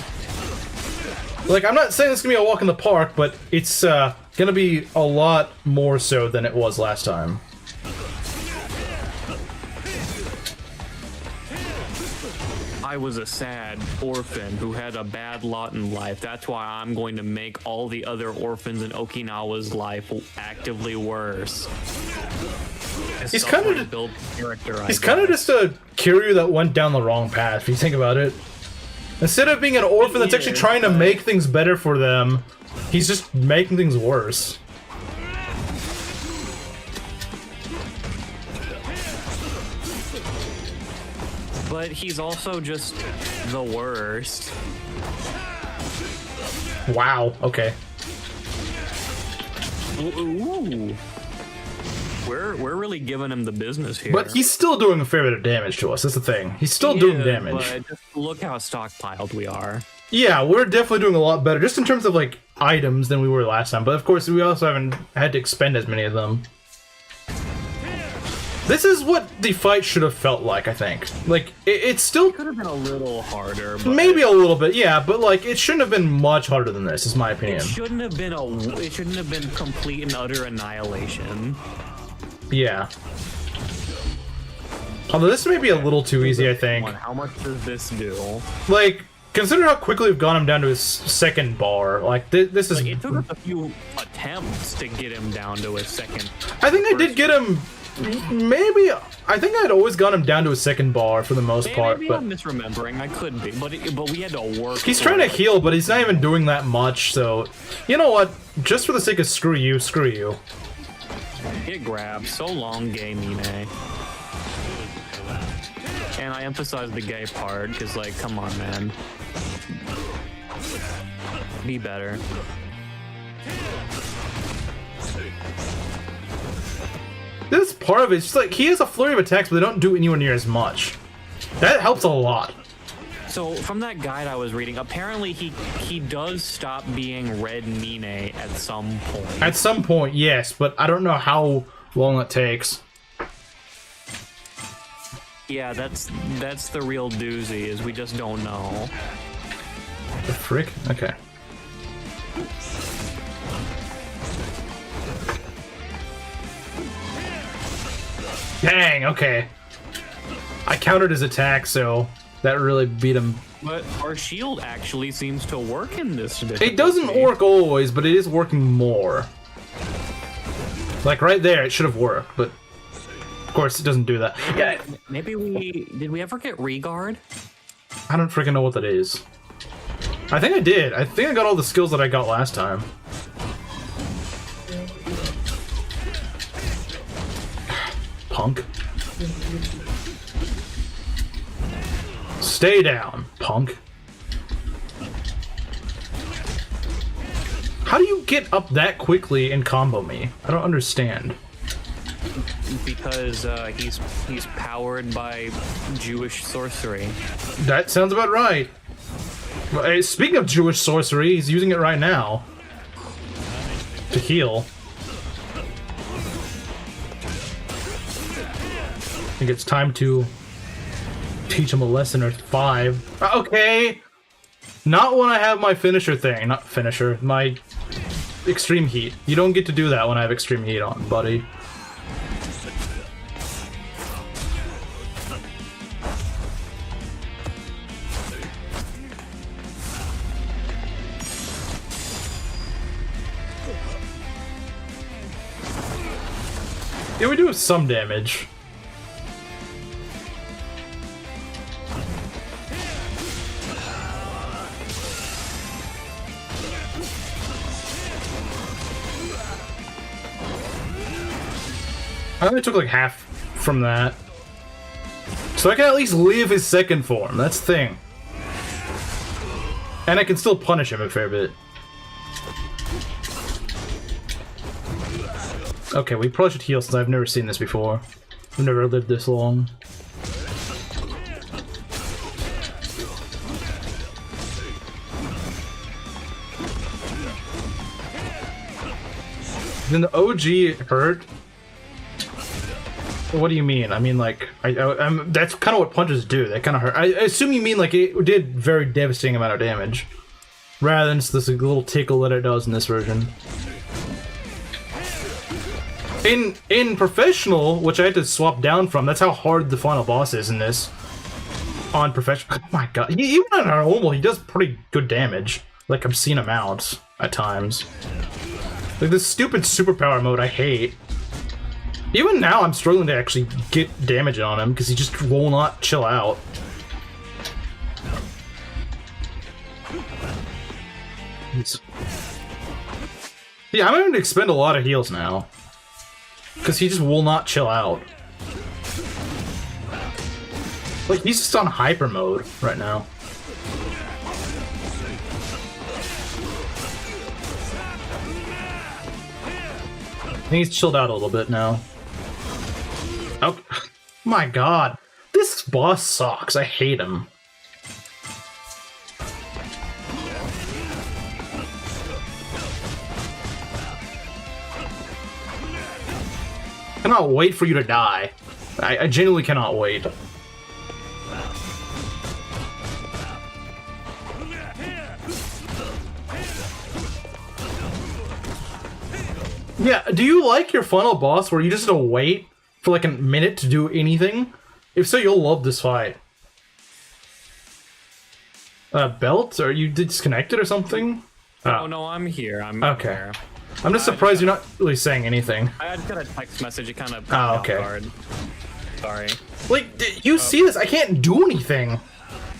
Like, I'm not saying it's gonna be a walk in the park, but it's, gonna be a lot more so than it was last time. I was a sad orphan who had a bad lot in life. That's why I'm going to make all the other orphans in Okinawa's life actively worse. He's kind of just a Kiryu that went down the wrong path, if you think about it. Instead of being an orphan that's actually trying to make things better for them, he's just making things worse. But he's also just the worst. Wow, okay. Ooh. We're really giving him the business here. But he's still doing a fair bit of damage to us, that's the thing. He's still doing damage. But just look how stockpiled we are. Yeah, we're definitely doing a lot better, just in terms of, like, items than we were last time. But, of course, we also haven't had to expend as many of them. This is what the fight should have felt like, I think. Like, it still... could have been a little harder, but... Maybe a little bit, yeah, but, like, it shouldn't have been much harder than this, is my opinion. It shouldn't have been complete and utter annihilation. Yeah. Although this may be a little too easy, I think. How much does this do? Like, consider how quickly we've got him down to his second bar. Like, this is... Like, it took us a few attempts to get him down to his second... I think I did get him... Maybe... I think I'd always got him down to his second bar for the most part, but... I'm misremembering. I could be, but we had to work... He's trying to heal, but he's not even doing that much, so... You know what? Just for the sake of screw you, screw you. Get grabbed. So long, gay Mine. And I emphasize the gay part, because, like, come on, man. Be better. This part of it, it's just like, he has a flurry of attacks, but they don't do anywhere near as much. That helps a lot. So, from that guide I was reading, apparently he does stop being Red Mine at some point. At some point, yes, but I don't know how long it takes. Yeah, that's the real doozy, is we just don't know. The frick? Okay. Dang, okay. I countered his attack, so that really beat him. But our shield actually seems to work in this difficulty. It doesn't work always, but it is working more. Like right there, it should have worked, but of course it doesn't do that. Maybe did we ever get Regard? I don't freaking know what that is. I think I did. I think I got all the skills that I got last time. Punk. Stay down, punk. How do you get up that quickly and combo me? I don't understand. Because he's powered by Jewish sorcery. That sounds about right. Speaking of Jewish sorcery, he's using it right now to heal. I think it's time to teach him a lesson or 5. Okay. Not when I have my finisher thing. Not finisher. My extreme heat. You don't get to do that when I have extreme heat on, buddy. Yeah, we do some damage. I only took like half from that. So I can at least leave his second form, that's the thing. And I can still punish him a fair bit. Okay, we probably should heal since I've never seen this before. I've never lived this long. Then the OG hurt? What do you mean? I mean, like, I'm that's kind of what punches do. They kind of hurt. I assume you mean, like, it did very devastating amount of damage. Rather than just this little tickle that it does in this version. In Professional, which I had to swap down from, that's how hard the final boss is in this. On Professional. Oh my god. Even on normal, he does pretty good damage. Like, obscene amounts at times. Like, this stupid superpower mode I hate. Even now, I'm struggling to actually get damage on him, because he just will not chill out. Yeah, I'm going to expend a lot of heals now. Because he just will not chill out. Like, he's just on hyper mode right now. I think he's chilled out a little bit now. Oh my god. This boss sucks. I hate him. I cannot wait for you to die. I genuinely cannot wait. Yeah, do you like your final boss where you just have to wait for like a minute to do anything? If so, you'll love this fight. Belt? Are you disconnected or something? Oh, no, I'm here. I'm okay. here. I'm just surprised you're not really saying anything. I just got a text message. It kind of okay. Guard. Sorry. Like, you see this? I can't do anything.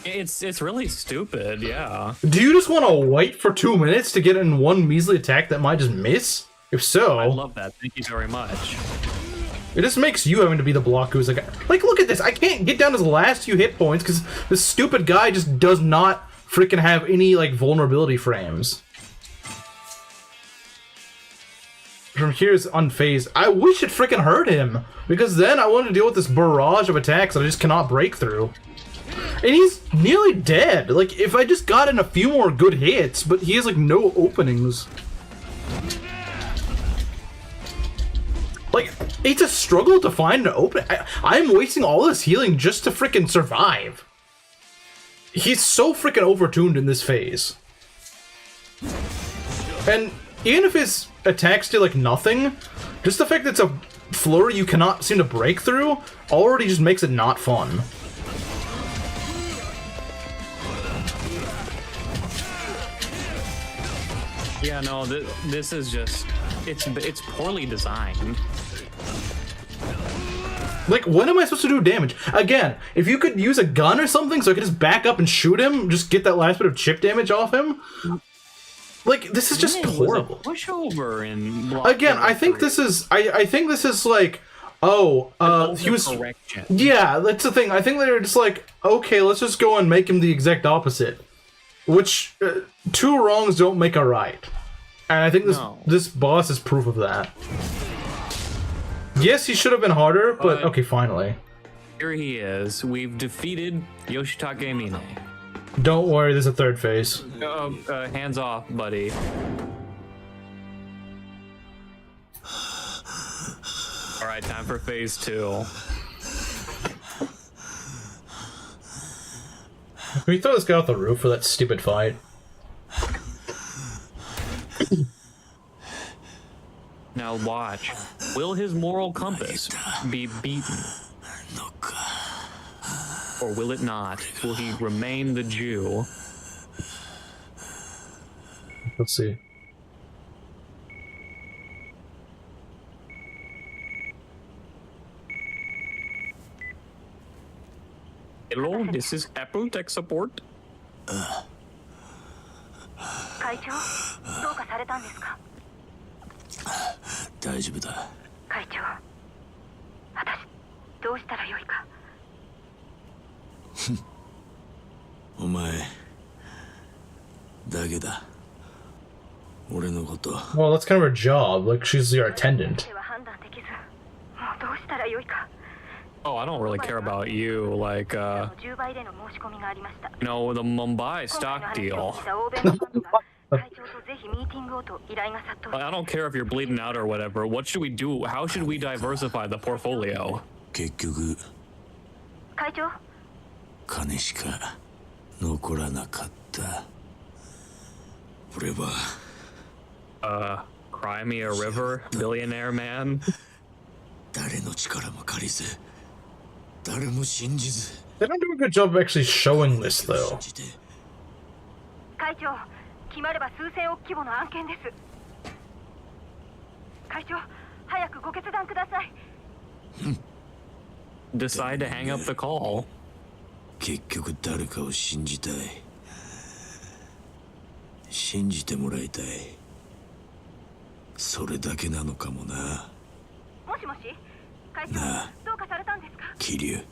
It's really stupid, yeah. Do you just want to wait for 2 minutes to get in one measly attack that might just miss? If so... I love that. Thank you very much. It just makes you having to be the Blockuza guy. Like, look at this. I can't get down his last few hit points because this stupid guy just does not freaking have any, like, vulnerability frames. From here is unfazed. I wish it freaking hurt him, because then I want to deal with this barrage of attacks that I just cannot break through. And he's nearly dead. Like, if I just got in a few more good hits, but he has, like, no openings. Like, it's a struggle to find an opening. I'm wasting all this healing just to freaking survive. He's so freaking overtuned in this phase. And even if his attacks do, like, nothing, just the fact that it's a flurry you cannot seem to break through already just makes it not fun. Yeah, no, this is just... It's poorly designed. Like, when am I supposed to do damage? Again, if you could use a gun or something so I could just back up and shoot him, just get that last bit of chip damage off him. Like, this is just horrible. Pushover in Again, I think this is I think this is like, he was correction. Yeah, that's the thing. I think they're just like, okay, let's just go and make him the exact opposite. Which two wrongs don't make a right. And I think this boss is proof of that. Yes, he should have been harder, but okay, finally. Here he is. We've defeated Yoshitake Mine. Don't worry, there's a third phase. Hands off, buddy. Alright, time for phase 2. Can we throw this guy off the roof for that stupid fight? Now watch. Will his moral compass be beaten? Or will it not? Will he remain the Jew? Let's see. Hello, this is Apple Tech Support. 会長、どうかされたんですか？大丈夫だ。会長、私どうしたらよいか。お前だけだ。俺のこと。Well, that's kind of her job. Like, she's your attendant. 手は判断できず、もうどうしたらよいか。 Oh, I don't really care about you, like, 10倍での申し込みがありました。no, the Mumbai stock deal. I don't care if you're bleeding out or whatever. What should we do? How should we diversify the portfolio? 結局会長、金しか残らなかった。俺は Cry me a river, billionaire man. 誰の力も借りず、誰も信じず。 They don't do a good job of actually showing this, though. 会長、決まれば数千億規模の案件です。会長、早くご決断ください。Decide to hang up the call. 結局誰かを信じたい。信じてもらいたい。それだけなのかもな。もしもし、会長、どうかされたんですか？桐生。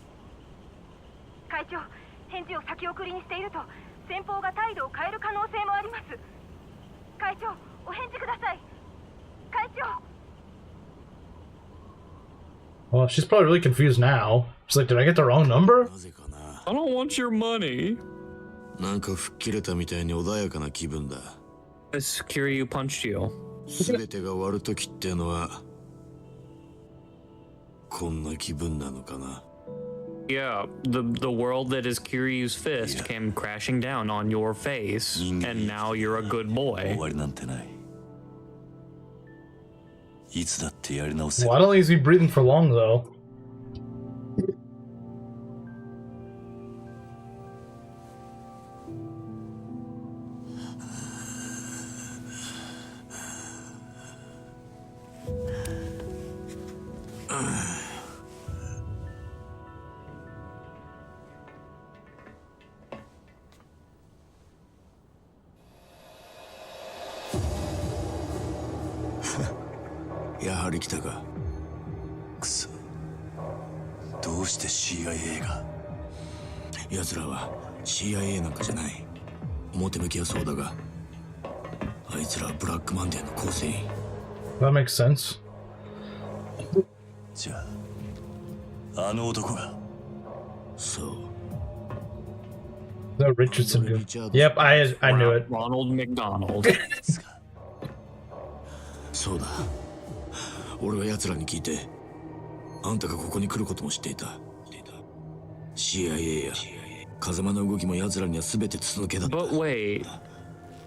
会長、返事を先送りにしていると先方が態度を変える可能性もあります。会長、お返事ください。会長。 Well, she's probably really confused now. She's like, did I get the wrong number? なぜかな。 I don't want your money. なんか吹っ切れたみたいに穏やかな気分だ。This Kiryu punched you. 全てが終わる時ってのはこんな気分なのかな。 Yeah, the world that is Kiryu's fist came crashing down on your face, and now you're a good 終 boy. わりなんてない。いつだってやり直せ。 Well, I don't think he's be breathing for long, though. .やはり来たか。くそ。どうして CIA が。奴らは CIA なんかじゃない。表向きはそうだが、あいつらはブラックマンデーの構成員。That makes sense. じゃあ、あの男が。そう。 That Richardson dude. Yep, I knew it. Ronald McDonald. そうだ。俺は奴らに聞いて、あんたがここに来ることも知っていた。CIA や風間の動きも奴らには全て筒抜けだった。 But wait,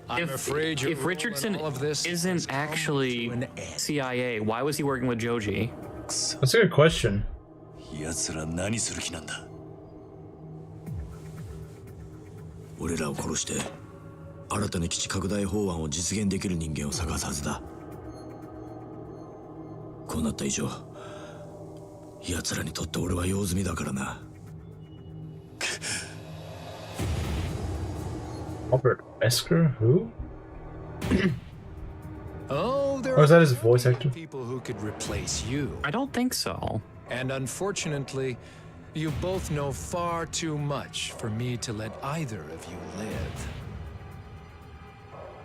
I'm afraid you're if Richardson ruining all of this. isn't actually CIA, why was he working with Joji? That's a good question. 奴ら何する気なんだ。俺らを殺して新たな基地拡大法案を実現できる人間を探すはずだ。こうなった以上奴らにとって俺は用済みだからな。 Robert Wesker? Who? Oh, there Or is that his are voice actor? people who could replace you. I don't think so. And unfortunately, you both know far too much for me to let either of you live.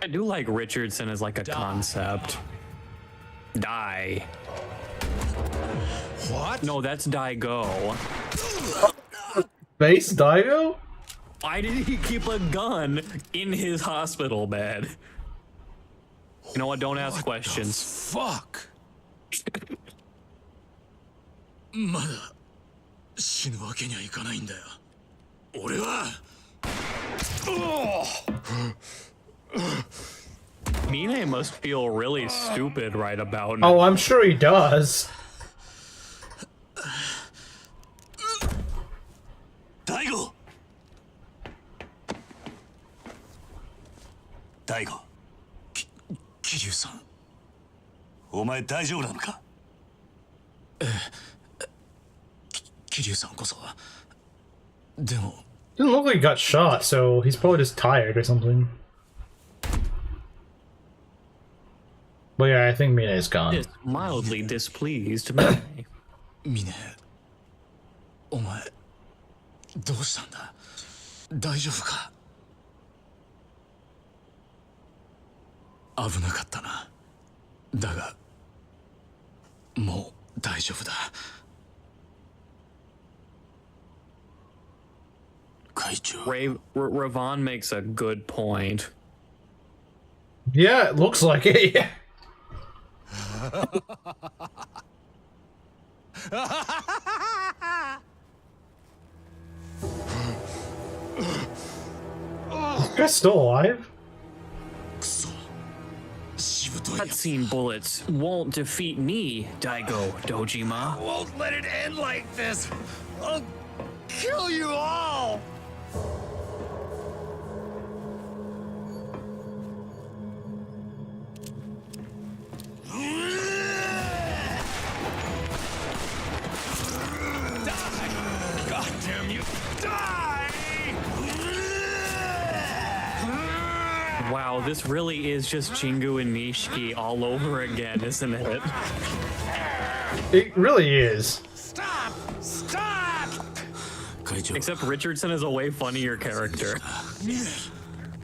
I do like Richardson as like a concept. Die. What? No, that's Daigo. Base Daigo? Why did he keep a gun in his hospital bed? You know what? Don't ask questions. Fuck. まだ死ぬわけにはいかないんだよ。俺は。Mine must feel really stupid right about Oh, now. I'm sure he does. 大悟。大悟。桐生さん。お前大丈夫なのか。桐生さんこそ。でも。 Doesn't look like he got shot, so he's probably just tired or something. But yeah, I think Mina is gone. Just mildly displeased Mine. ミネ。お前。どうしたんだ。大丈夫か。危なかったな。だが。もう大丈夫だ。 Ravon makes a good point. Yeah, it looks like it, yeah. This guy's still alive? Cutscene bullets won't defeat me, Daigo Dojima. Won't let it end like this. I'll kill you all. God damn you! Die! Wow, this really is just Jingu and Nishiki all over again, isn't it? It really is. Stop! Stop! Except Richardson is a way funnier character.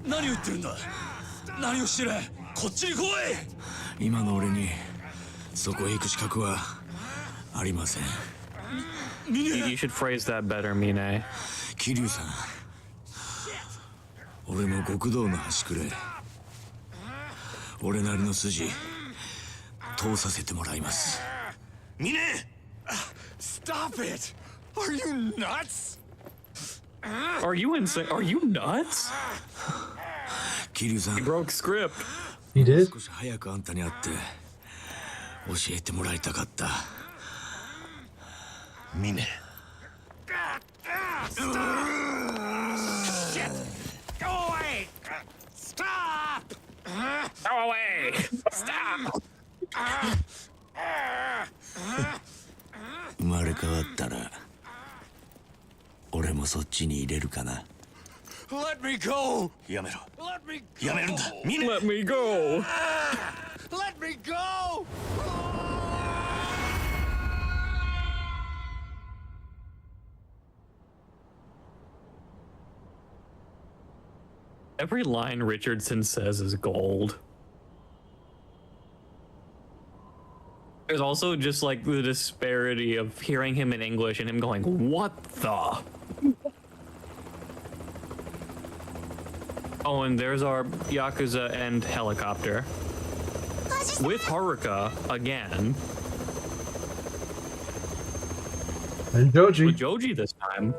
何を言ってるんだ。何をしてる。こっちに来い。今の俺にそこへ行く資格はありません。You should phrase that better, Mine. 桐生さん。俺も極道の端くれ。俺なりの筋通させてもらいます。ミネ。Stop it! Are you nuts? Are you insane? Are you nuts? 桐生さん。 He broke script. He did? 少し早くあんたに会って教えてもらいたかった。ミネ。 Shit! Go away! Stop! Go away! Stop! 生まれ変わったら俺もそっちに入れるかな。 Let me go! やめろ。 Let me go! やめるんだ。ミネ。 Let me go! Let me go! Every line Richardson says is gold. There's also just like the disparity of hearing him in English and him going, "What the?" Oh, and there's our Yakuza and helicopter. With Haruka again. And Joji. With Joji this time.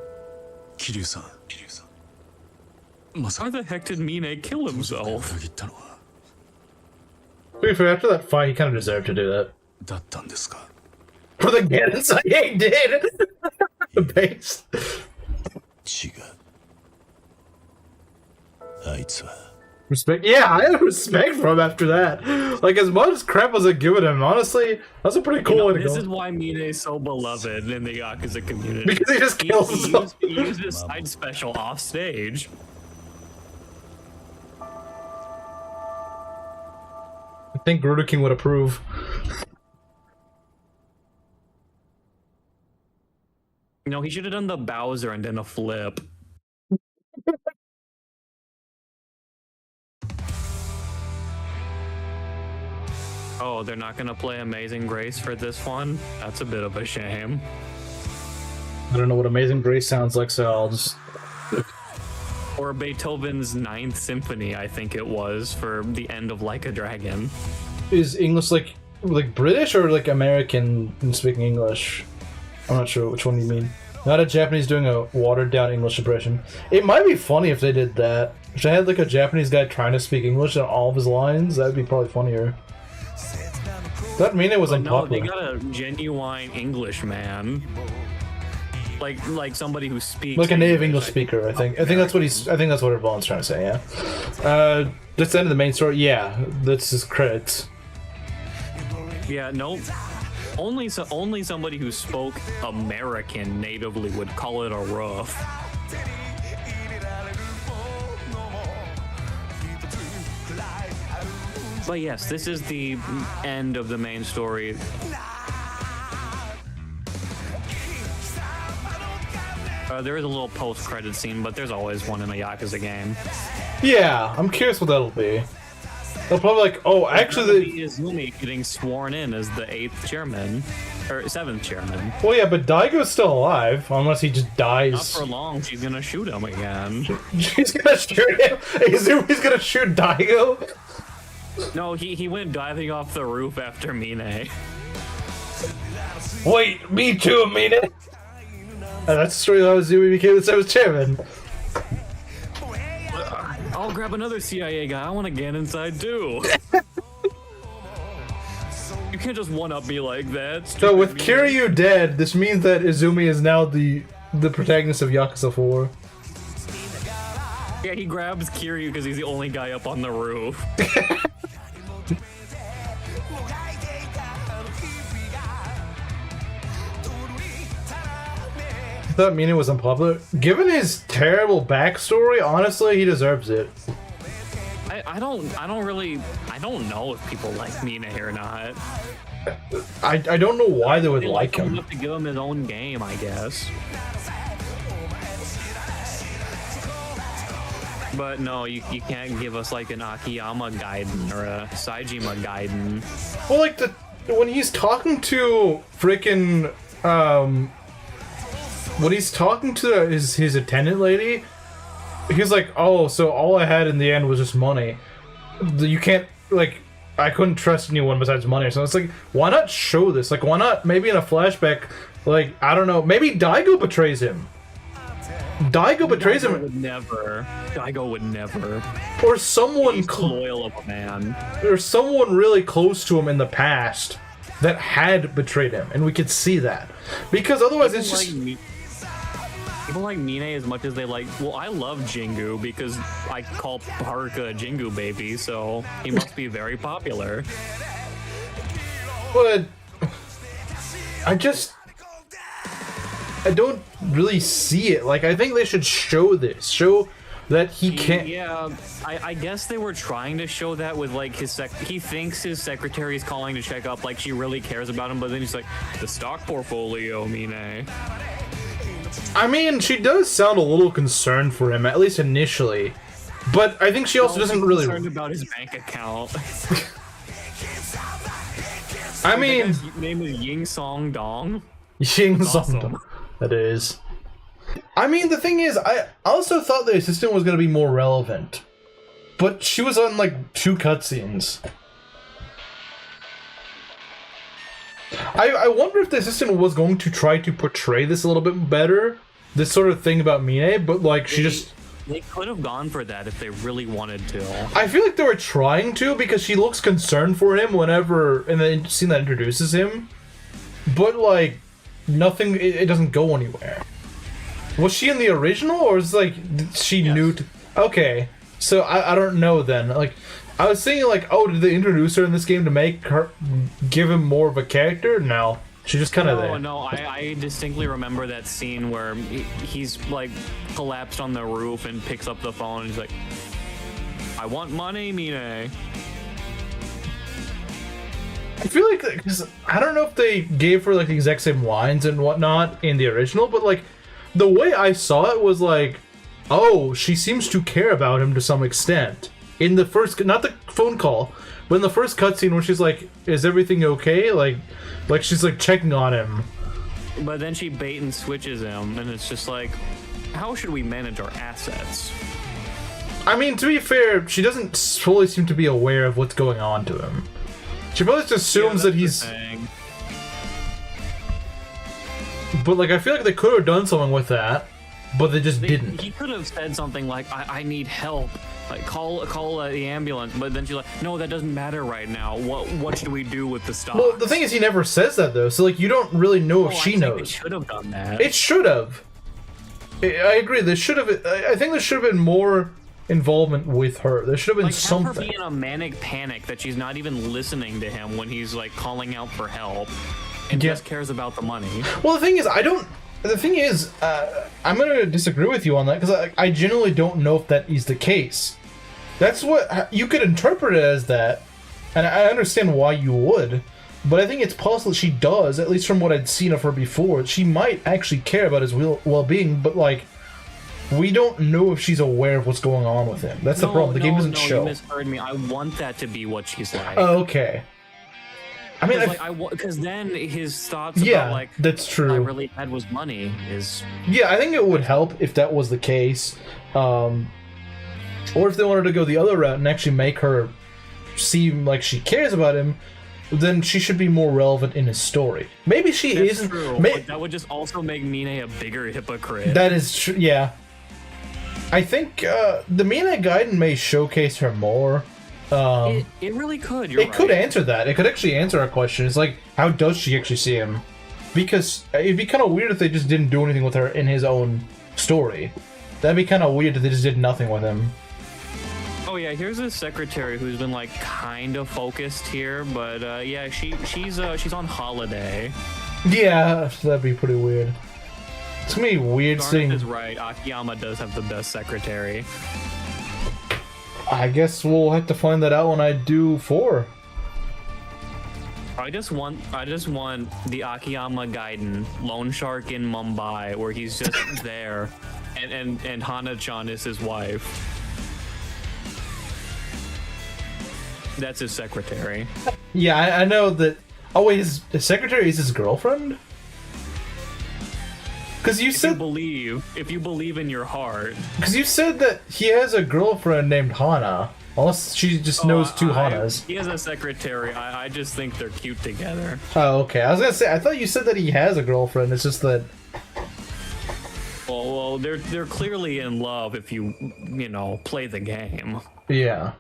桐生さん。まさ Why か the heck did Mine kill himself? 裏切ったのは To be fair, after that fight, he kind of deserved to do that. だったんですか。 For the Gens, yeah, he did! The base. 違う。あいつは。Respect. Yeah, I had respect for him after that. Like, as much crap as I given him, honestly, that's a pretty cool way to go. This is why Mine is so beloved in the Yakuza community. Because he just kills himself. He uses side special off stage. I think Gruder King would approve. No, he should have done the Bowser and then a flip. Oh, they're not gonna play Amazing Grace for this one? That's a bit of a shame. I don't know what Amazing Grace sounds like, so I'll just... Or Beethoven's Ninth Symphony, I think it was, for the end of Like a Dragon. Is English like British or like American in speaking English? I'm not sure which one you mean. Not a Japanese doing a watered down English impression. It might be funny if they did that. If they had like a Japanese guy trying to speak English in all of his lines, that'd be probably funnier. That mean it was unpopular. No, they got a genuine English man. Like somebody who speaks like a native English speaker, I think. I think that's what Yvonne's trying to say, yeah. That's the end of the main story. Yeah, that's his credits. Yeah, nope. Only somebody who spoke American natively would call it a roof. But yes, this is the end of the main story. There is a little post-credit scene, but there's always one in a Yakuza game. Yeah, I'm curious what that'll be. They'll probably like, oh, actually, Izumi getting sworn in as the 8th chairman, or 7th chairman. Well, yeah, but Daigo's still alive, unless he just dies. Not for long. She's gonna shoot him again. She's gonna shoot him. Izumi's gonna shoot Daigo. No, he went diving off the roof after Mine. Wait, me too, Mine. That's the story of how Izumi became the 7th chairman. I'll grab another CIA guy. I want to get inside too. You can't just one-up me like that. So with Kiryu dead, this means that Izumi is now the protagonist of Yakuza 4. Yeah, he grabs Kiryu because he's the only guy up on the roof. I thought Mina was unpopular. Given his terrible backstory, honestly, he deserves it. I don't know if people like Mine or not. I don't know why they would like him. Enough to give him his own game, I guess. But no, you can't give us like an Akiyama Gaiden or a Saejima Gaiden. Well, like when he's talking to freaking when he's talking to his attendant lady, he's like, "Oh, so all I had in the end was just money. You can't like." I couldn't trust anyone besides money. So it's like, why not show this? Like, why not maybe in a flashback, like, I don't know, maybe Daigo betrays him. Daigo betrays him. Daigo would never. Or someone He's loyal of a man. Or someone really close to him in the past that had betrayed him, and we could see that. Because otherwise People it's just... People like Mine as much as they like... Well, I love Jingu because I call Haruka a Jingu baby, so he must be very popular. But... I don't really see it. Like, I think they should show this. Show that he can't... Yeah, I guess they were trying to show that with, like, his he thinks his secretary is calling to check up, like, she really cares about him, but then he's like, the stock portfolio, Mine. I mean, she does sound a little concerned for him, at least initially. But I think she also doesn't really... concerned about his bank account. I mean... His name is Ying Song Dong. Ying Song Awesome. Dong. That is. I mean, the thing is, I also thought the assistant was going to be more relevant. But she was on, like, 2 cutscenes. I wonder if the assistant was going to try to portray this a little bit better. This sort of thing about Mine, but, like, she just... They could have gone for that if they really wanted to. I feel like they were trying to, because she looks concerned for him whenever... in the scene that introduces him. But, like, nothing... It doesn't go anywhere. Was she in the original, or is, like, she Yes. new to... Okay. So I don't know then. Like, I was thinking like, oh, did they introduce her in this game to make her give him more of a character? No, she's just kind of there. No, I distinctly remember that scene where he's like collapsed on the roof and picks up the phone and he's like, "I want money, Mine." I feel like, because I don't know if they gave her like the exact same lines and whatnot in the original, but like the way I saw it was like, oh, she seems to care about him to some extent. In the first, not the phone call, but in the first cutscene when she's like, "Is everything okay?" Like she's like checking on him. But then she bait and switches him, and it's just like, how should we manage our assets? I mean, to be fair, she doesn't fully seem to be aware of what's going on to him. She probably just assumes that he's. But like, I feel like they could have done something with that, but they just didn't. He could have said something like, "I need help. Like, call the ambulance." But then she's like, "No, that doesn't matter right now. What should we do with the stock?" Well, the thing is, he never says that though, so like, you don't really know if she knows. It should have done that. It should have. I agree. There should have. I think there should have been more involvement with her. There should have been like, something. Have her be in a manic panic that she's not even listening to him when he's like calling out for help, and just cares about the money. Well, the thing is, I'm gonna disagree with you on that because I genuinely don't know if that is the case. That's what you could interpret it as that, and I understand why you would, but I think it's possible she does, at least from what I'd seen of her before. She might actually care about his well-being, but like, we don't know if she's aware of what's going on with him. That's the problem. The game doesn't show. You misheard me. I want that to be what she's like. Oh, okay. I mean, because then his thoughts about like, that's true. I really had was money is. Yeah, I think it would help if that was the case, or if they wanted to go the other route and actually make her seem like she cares about him. Then she should be more relevant in his story. Maybe she isn't. True, but that would just also make Mine a bigger hypocrite. That is true. Yeah. I think the Mina Gaiden may showcase her more. It really could. It could answer that. It could actually answer our question. It's like, how does she actually see him? Because it'd be kind of weird if they just didn't do anything with her in his own story. That'd be kind of weird if they just did nothing with him. Oh yeah, here's his secretary who's been like kind of focused here, but yeah, she's on holiday. Yeah, that'd be pretty weird. It's gonna be weird seeing. Garnet is right. Akiyama does have the best secretary. I guess we'll have to find that out when I do 4. I just want the Akiyama Gaiden, Loan Shark in Mumbai, where he's just there, and Hana-chan is his wife. That's his secretary. Yeah, I know that. Oh wait, his secretary is his girlfriend? Because you said if you believe in your heart. Because you said that he has a girlfriend named Hana. Unless she just knows two Hanas. He has a secretary. I just think they're cute together. Oh, okay. I was gonna say, I thought you said that he has a girlfriend. It's just that. Well, they're clearly in love if you play the game. Yeah.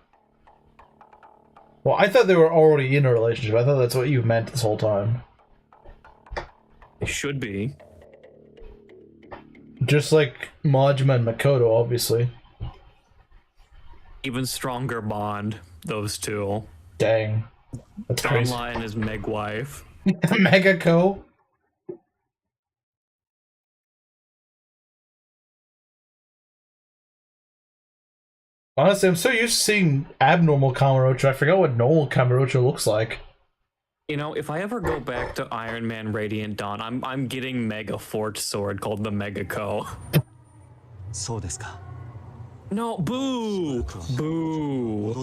Well, I thought they were already in a relationship. I thought that's what you meant this whole time. It should be. Just like Majima and Makoto, obviously. Even stronger bond, those two. Dang. That's crazy. Donla and his Meg wife. Megako? Honestly, I'm so used to seeing abnormal Kamurocho, I forgot what normal Kamurocho looks like. You know, if I ever go back to Iron Man Radiant Dawn, I'm getting Mega Forge Sword called the Megako. No, boo! Boo!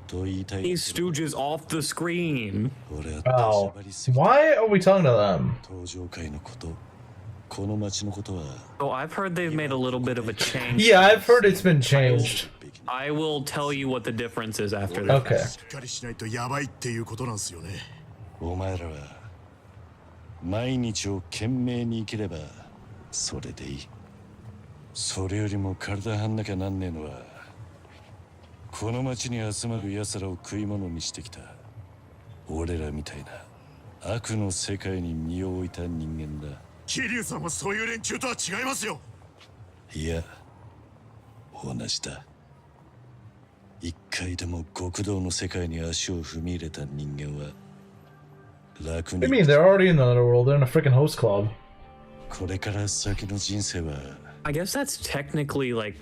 These stooges off the screen. Oh. Why are we talking to them? Oh, I've heard they've made a little bit of a change. Yeah, I've heard it's been changed. I will tell you what the difference is after that. Okay. お前らは毎日を懸命に生きればそれでいい。それよりも体張んなきゃなんねえのはこの町に集まる奴らを食い物にしてきた俺らみたいな悪の世界に身を置いた人間だ。桐生さんはそういう連中とは違いますよ。いや、同じだ。一回でも極道の世界に足を踏み入れた人間は楽に。I mean, they're already in the underworld. They're in a freaking host club. これから先の人生は I guess that's technically like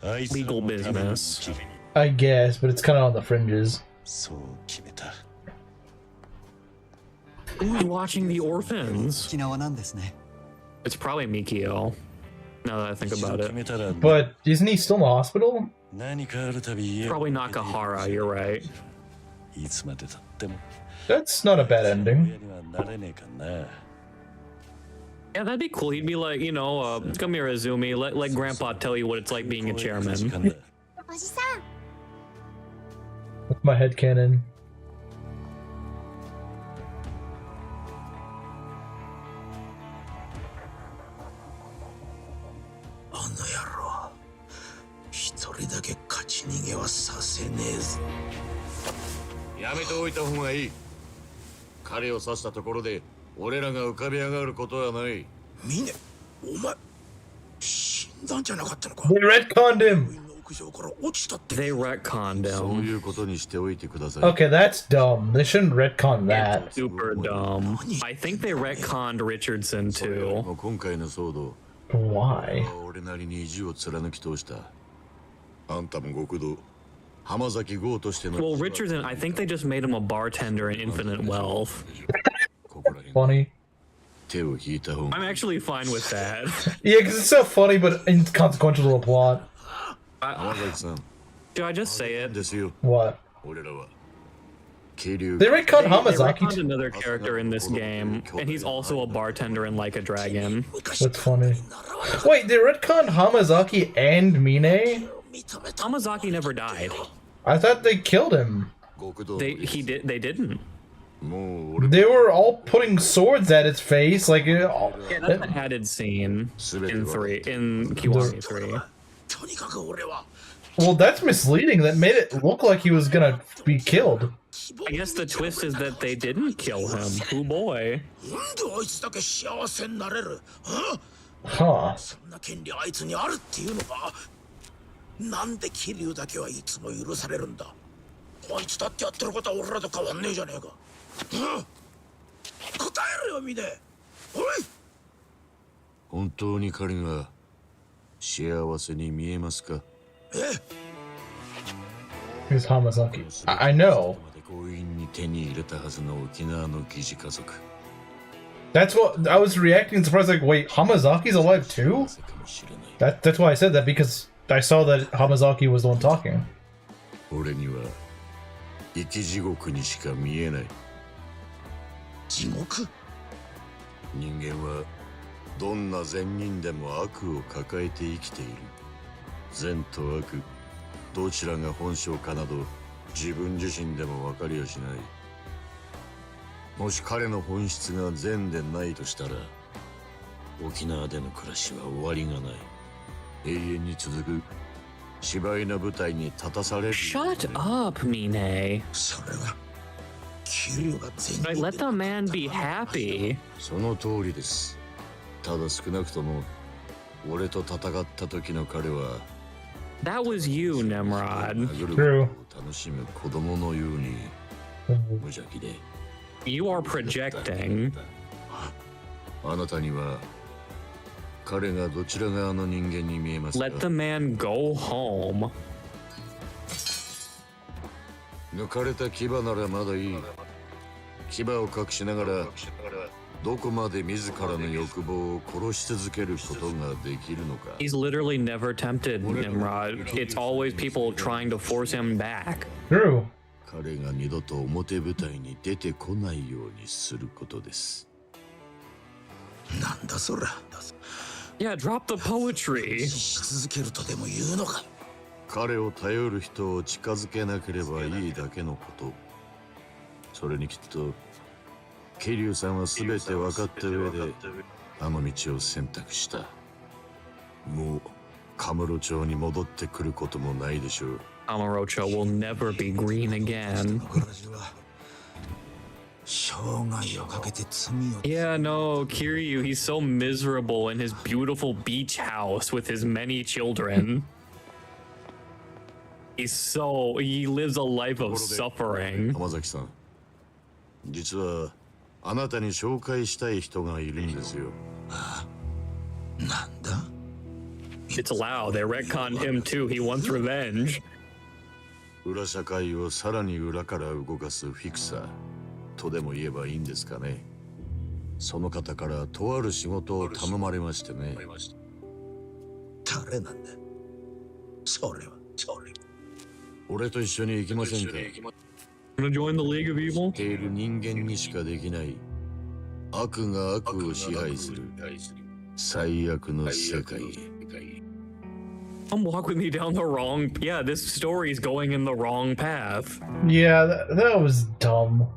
legal business. I guess, but it's kind of on the fringes. そう決めた。 Who's watching the orphans? 沖縄なんですね。 It's probably Mikio. Now that I think about it. But isn't he still in the hospital? 何かあるたび Probably Nakahara, you're right. いつまでたっても That's not a bad ending. 親にはなれねえかな。 Yeah, that'd be cool. He'd be like, you know, come here, Azumi. Let Grandpa tell you what it's like being a chairman. おじさん With my headcanon. あの野郎、一人だけ勝ち逃げはさせねえぞ。やめておいた方がいい。彼を刺したところで俺らが浮かび上がることはない。ミネ、お前死んだんじゃなかったのか。 They retconned him. 屋上から落ちたって。 They retconned そう him. いうことにしておいてください。 Okay, that's dumb. They shouldn't retcon that. Super dumb. I think they retconned Richardson それより too. も今回の騒動。 Why? 俺なりに意地を貫き通した。あんたも極道。浜崎豪としての。 Well, Richardson, I think they just made him a bartender in Infinite Wealth. ここら辺 Funny. 手を引いた方が。 I'm actually fine with that. Yeah, because it's so funny, but inconsequential to the plot. 浜崎さん。 Should I just say it? ですよ。 What? 俺らは。桐生。 They retconned They Hamazaki retconned too. another character in this game, and he's also a bartender in Like a Dragon. That's funny. Wait, they retconned Hamazaki and Mine? Hamazaki never died. I thought they killed him. They didn't. もう俺 They were all putting swords at its face, like Yeah, that's an added scene in Kiwami 3. とにかく俺は。 well, that's misleading. That made it look like he was gonna be killed. I guess the twist is that they didn't kill him. Oh boy. なんであいつだけ幸せになれる？ Huh. そんな権利あいつにあるっていうのか？なんで桐生だけはいつも許されるんだ？あいつだってやってることは俺らと変わんねえじゃねえか。答えろよミネ。おい。本当に彼が幸せに見えますか？ Here's Hamazaki. I know. 強引に手に入れたはずの沖縄の疑似家族。 That's what I was reacting surprised. Like, wait, Hamazaki's alive too? That's why I said that, because I saw that Hamazaki was the one talking. 俺には生き地獄にしか見えない。地獄？人間はどんな善人でも悪を抱えて生きている。善と悪、どちらが本性かなど自分自身でも分かりやしない。もし彼の本質が善でないとしたら、沖縄での暮らしは終わりがない。永遠に続く芝居の舞台に立たされる。 Shut up, Mine. それが桐生が善人 Right, let the man be happy. その通りです。ただ少なくとも俺と戦った時の彼は That was you, Nemrod. 殴ることを楽しむ子供のように無邪気で。 You are projecting. あなたには彼がどちら側の人間に見えますか？ Let the man go home. 抜かれた牙ならまだいい。牙を隠しながらどこまで自らの欲望を殺し続けることができるのか。 He's literally never tempted, Nimrod. It's always people trying to force him back. True. 彼が二度と表舞台に出てこないようにすることです。なんだそら。 Yeah, drop the poetry. し続けるとでも言うのか。彼を頼る人を近づけなければいいだけのこと。それにきっと桐生さんは全て分かった上であの道を選択した。もうカムロ町に戻ってくることもないでしょう。 Amarocho will never be green again. Yeah, no, Kiryu, he's so miserable in his beautiful beach house with his many children. He lives a life of suffering. 浜崎さん、実はあなたに紹介したい人がいるんですよ。なんだ? It's loud. They retconned him too. He wants revenge. 裏社会をさらに裏から動かすフィクサーとでも言えばいいんですかね。その方からとある仕事を頼まれましてね。誰なんだ? それは。俺と一緒に行きませんか? Wanna join the League of Evil? 知っている人間にしかできない悪が悪を支配する最悪の世界へ。I'm walking me down the wrong. Yeah, this story is going in the wrong path. Yeah, that was dumb.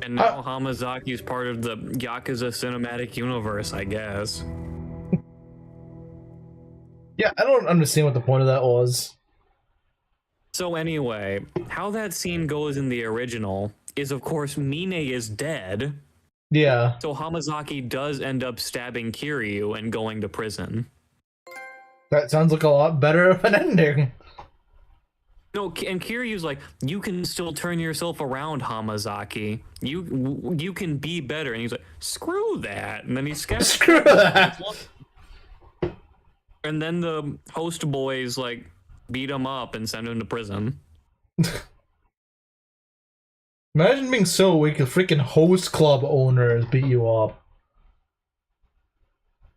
And now Hamazaki is part of the Yakuza cinematic universe, I guess. Yeah, I don't understand what the point of that was. So anyway, how that scene goes in the original is, of course, Mine is dead. Yeah. So Hamazaki does end up stabbing Kiryu and going to prison. That sounds like a lot better of an ending. No, and Kiryu's like, you can still turn yourself around, Hamazaki. You can be better. And he's like, screw that. And then he's screw that. And then the host boys like beat him up and send him to prison. Imagine being so weak, the freaking host club owners beat you up.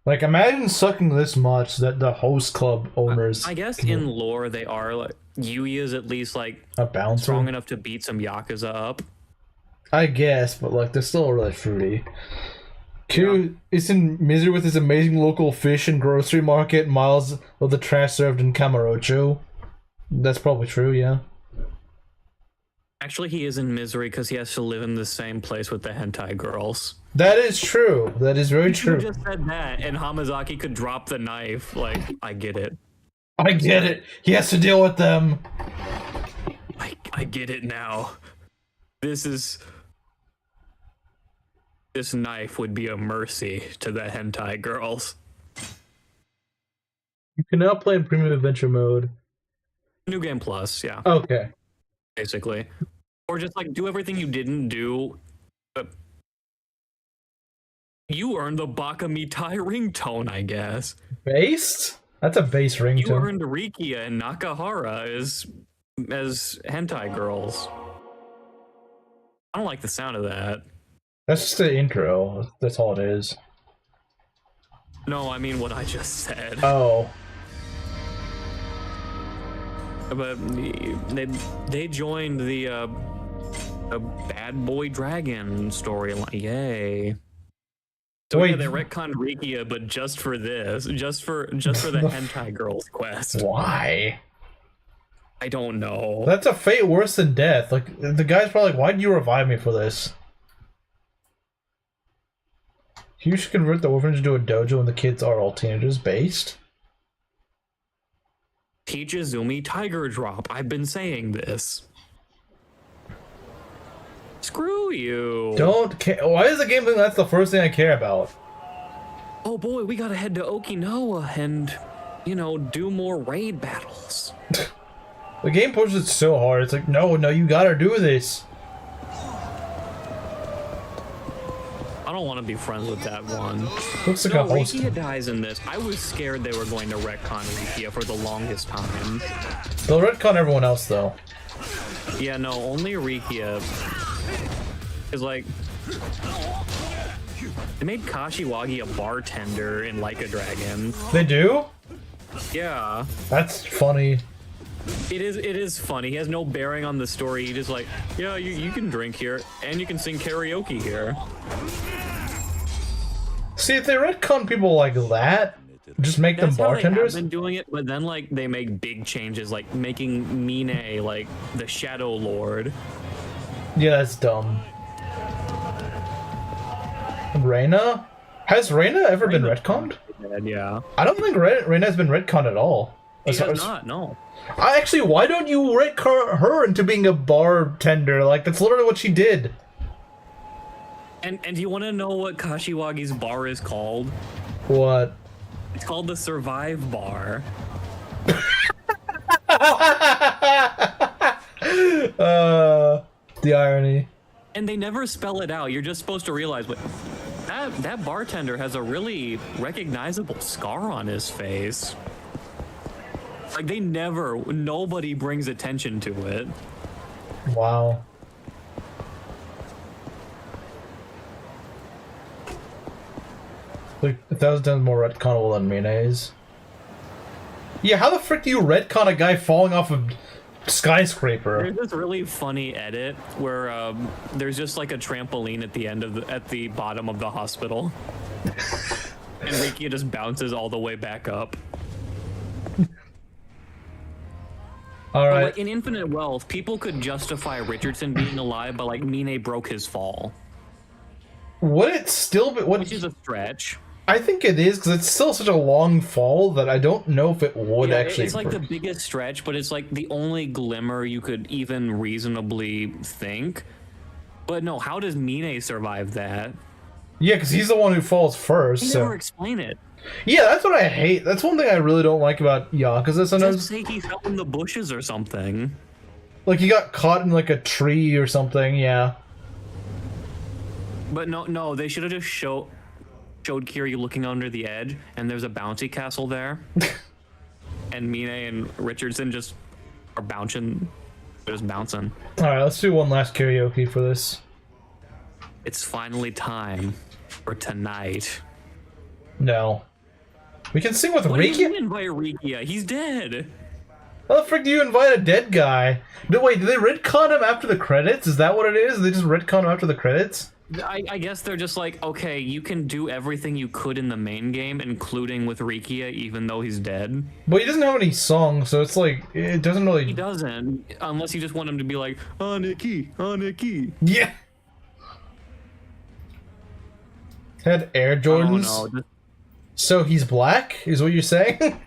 Like, imagine sucking this much that the host club owners... I guess in lore they are, like, Yui is at least, like, a bouncer? Strong enough to beat some Yakuza up. I guess, but, like, they're still really fruity. Kiryu is in misery with his amazing local fish and grocery market, miles of the trash served in Kamurocho. That's probably true, yeah. Actually, he is in misery because he has to live in the same place with the hentai girls. That is true. That is very true. You just said that, and Hamazaki could drop the knife. Like, I get it. I get it. He has to deal with them. I get it now. This knife would be a mercy to the hentai girls. You can now play in Premium Adventure mode. New Game Plus, yeah. Okay. Basically. Or just, like, do everything you didn't do. You earned the Baka Mitai ringtone, I guess. Based? That's a base ringtone. You earned Rikia and Nakahara as hentai girls. I don't like the sound of that. That's just the intro. That's all it is. No, I mean what I just said. Oh. But they joined the Bad Boy Dragon storyline. Yay. So wait, yeah, they retconned Rikia, but just for this, just for the hentai girls quest. Why? I don't know. That's a fate worse than death. Like, the guy's probably like, why did you revive me for this? You should convert the orphanage into a dojo and the kids are all teenagers. Based? Teach Izumi Tiger Drop. I've been saying this. Screw you. Don't care. Why is the game think that's the first thing I care about? Oh boy, we gotta head to Okinawa and, you know, do more raid battles. The game pushes it so hard. It's like, no, you gotta do this. I don't want to be friends with that one. Looks like no, a host. Rikia dies in this. I was scared they were going to retcon Rikia for the longest time. They'll retcon everyone else, though. Yeah, no, only Rikia. Is like... They made Kashiwagi a bartender in Like a Dragon. They do? Yeah. That's funny. It is funny. He has no bearing on the story. He just like, yeah, you can drink here, and you can sing karaoke here. See, if they retcon people like that, just make them bartenders. That's how they have been doing it, but then like they make big changes, like making Mine like the Shadow Lord. Yeah, that's dumb. Reina? Has Reina ever been retconned? Yeah. I don't think Reina's been retconned at all. He does not, no. Actually, why don't you retcon her into being a bartender? Like, that's literally what she did. And do you want to know what Kashiwagi's bar is called? What? It's called the Survive Bar. The irony. And they never spell it out. You're just supposed to realize what that bartender has a really recognizable scar on his face. Like nobody brings attention to it. Wow. Like 1,000 times more retconable than mayonnaise. Yeah, how the frick do you retcon a guy falling off a skyscraper? There's this really funny edit where there's just like a trampoline at the end of at the bottom of the hospital, and Rikia just bounces all the way back up. All right. Like in Infinite Wealth, people could justify Richardson being alive, but like Mine broke his fall. Would it still be? Which is a stretch. I think it is, because it's still such a long fall that I don't know if it would actually. It's like the biggest stretch, but it's like the only glimmer you could even reasonably think. But no, how does Mine survive that? Yeah, because he's the one who falls first. They never explain it. Yeah, that's what I hate. That's one thing I really don't like about Yakuza sometimes. Just say he fell in the bushes or something. Like he got caught in like a tree or something, yeah. But no, they should have just showed Kiryu looking under the edge, and there's a bouncy castle there. And Mine and Richardson just are bouncing. They're just bouncing. Alright, let's do one last karaoke for this. It's finally time for tonight. No. We can sing with What do you Rikia? mean invite Rikia? He's dead. How the frick do you invite a dead guy? No, wait, did they retcon him after the credits? Is that what it is? They just retcon him after the credits? I guess they're just like, okay, you can do everything you could in the main game, including with Rikia, even though he's dead. But he doesn't have any songs, so it's like, it doesn't really... He doesn't, unless you just want him to be like, Aniki. Yeah! Had Air Jordans? Oh, no. So he's black, is what you're saying?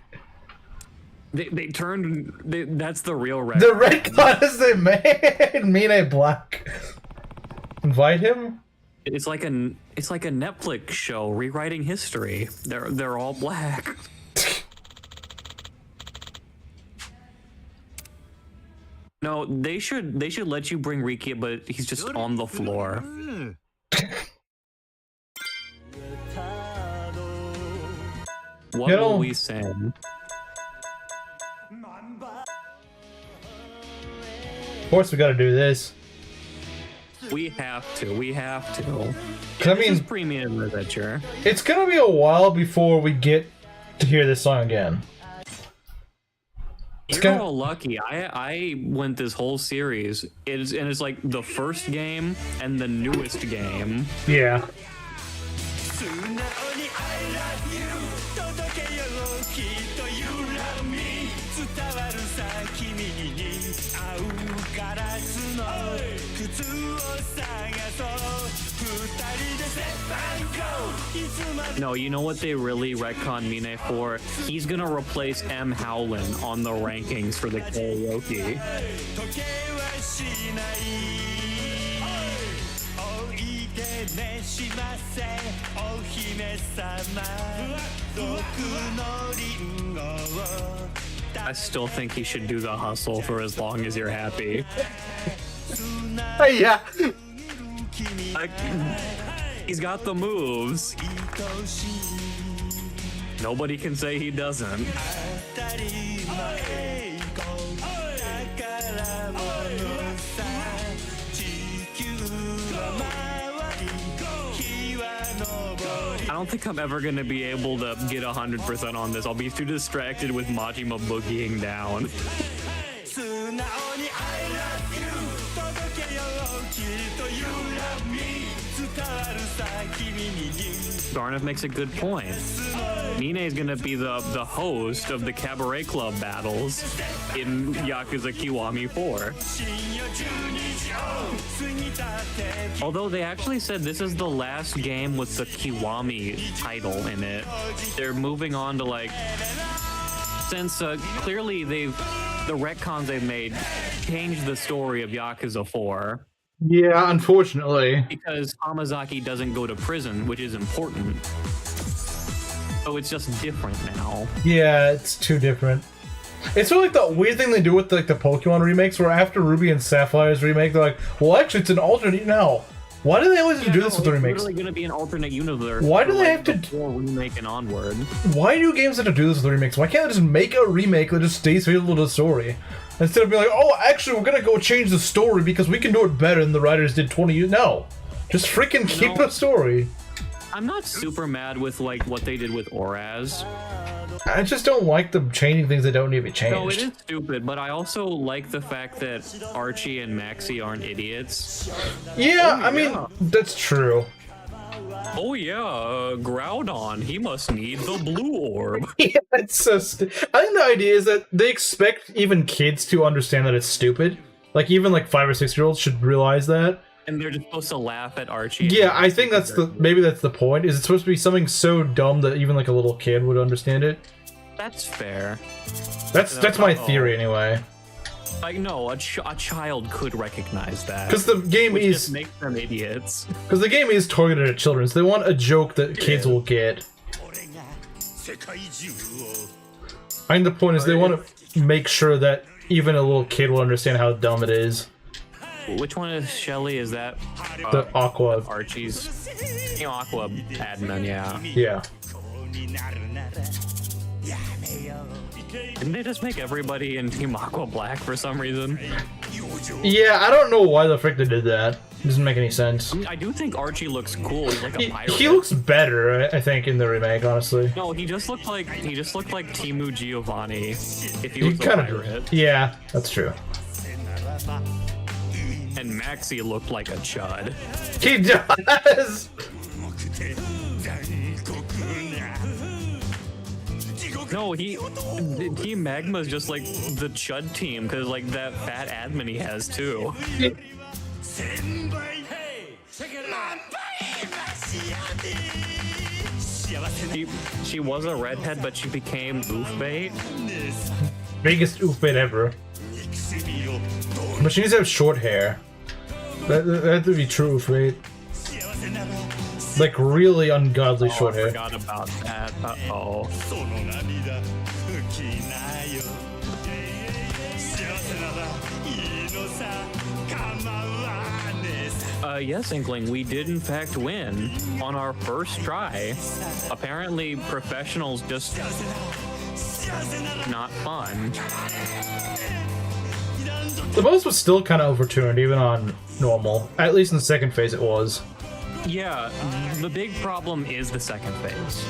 They turned, that's the real red. The retcon is they made Mine black. Invite him? It's like a Netflix show rewriting history. They're all black. No, they should let you bring Rikia, but he's just on the floor. What will we sing? Of course we gotta do this. We have to. I mean, premium adventure. It's gonna be a while before we get to hear this song again. You're all lucky. I went this whole series. It's like the first game and the newest game. Yeah. No, you know what they really retcon Mine for? He's gonna replace M. Howland on the rankings for the karaoke. I still think he should do the hustle for as long as you're happy. Yeah. He's got the moves. Nobody can say he doesn't. I don't think I'm ever gonna be able to get 100% on this. I'll be too distracted with Majima boogieing down. Garnet makes a good point. Mine is gonna be the host of the Cabaret Club battles in Yakuza Kiwami 4. Although they actually said this is the last game with the Kiwami title in it. They're moving on to like since clearly the retcons they've made changed the story of Yakuza 4. Yeah, unfortunately. Because Hamazaki doesn't go to prison, which is important. So it's just different now. Yeah, it's too different. It's sort of like the weird thing they do with like the Pokemon remakes, where after Ruby and Sapphire's remake, they're like, well, actually, it's an alternate now. Why do they always do this with the remakes? It's literally going to be an alternate universe. Why do they have to remake and onward? Why do games have to do this with the remakes? Why can't they just make a remake that just stays faithful to the story? Instead of being like, oh, actually, we're gonna go change the story because we can do it better than the writers did 20 years. No, just freaking keep the story. I'm not super mad with like what they did with Oraz. I just don't like them changing things that don't need to be changed. No, it is stupid, but I also like the fact that Archie and Maxie aren't idiots. Yeah, I mean, that's true. Oh yeah, Groudon, he must need the blue orb. Yeah, it's so I think the idea is that they expect even kids to understand that it's stupid. Like, even like 5 or 6-year-olds should realize that. And they're just supposed to laugh at Archie. Yeah, I think that's maybe that's the point. Is it's supposed to be something so dumb that even like a little kid would understand it? That's fair. That's my theory anyway. Like, no, a child could recognize that. Because the game is just makes them idiots. Because the game is targeted at children, so they want a joke that kids will get. I think the point is they want to make sure that even a little kid will understand how dumb it is. Which one is Shelly? Is that the Aqua? Archie's Aqua admin, yeah. Yeah. Didn't they just make everybody in Team Aqua black for some reason? Yeah, I don't know why the frick they did that. It doesn't make any sense. I mean, I do think Archie looks cool. He's like a pirate. He looks better, I think, in the remake, honestly. No, he just looked like Timu Giovanni if he was a pirate. Yeah, that's true. And Maxie looked like a chud. He does! No, Team Magma's just like the chud team, because like that fat admin he has too. She was a redhead, but she became oof bait. Biggest oof bait ever. But she needs to have short hair. That had to be true oof bait. Like really ungodly short hair. I forgot about that. Uh-oh. Yes, Inkling, we did in fact win on our first try. Apparently, professionals just not fun. The boss was still kind of overturned, even on normal. At least in the second phase it was. Yeah, the big problem is the second phase.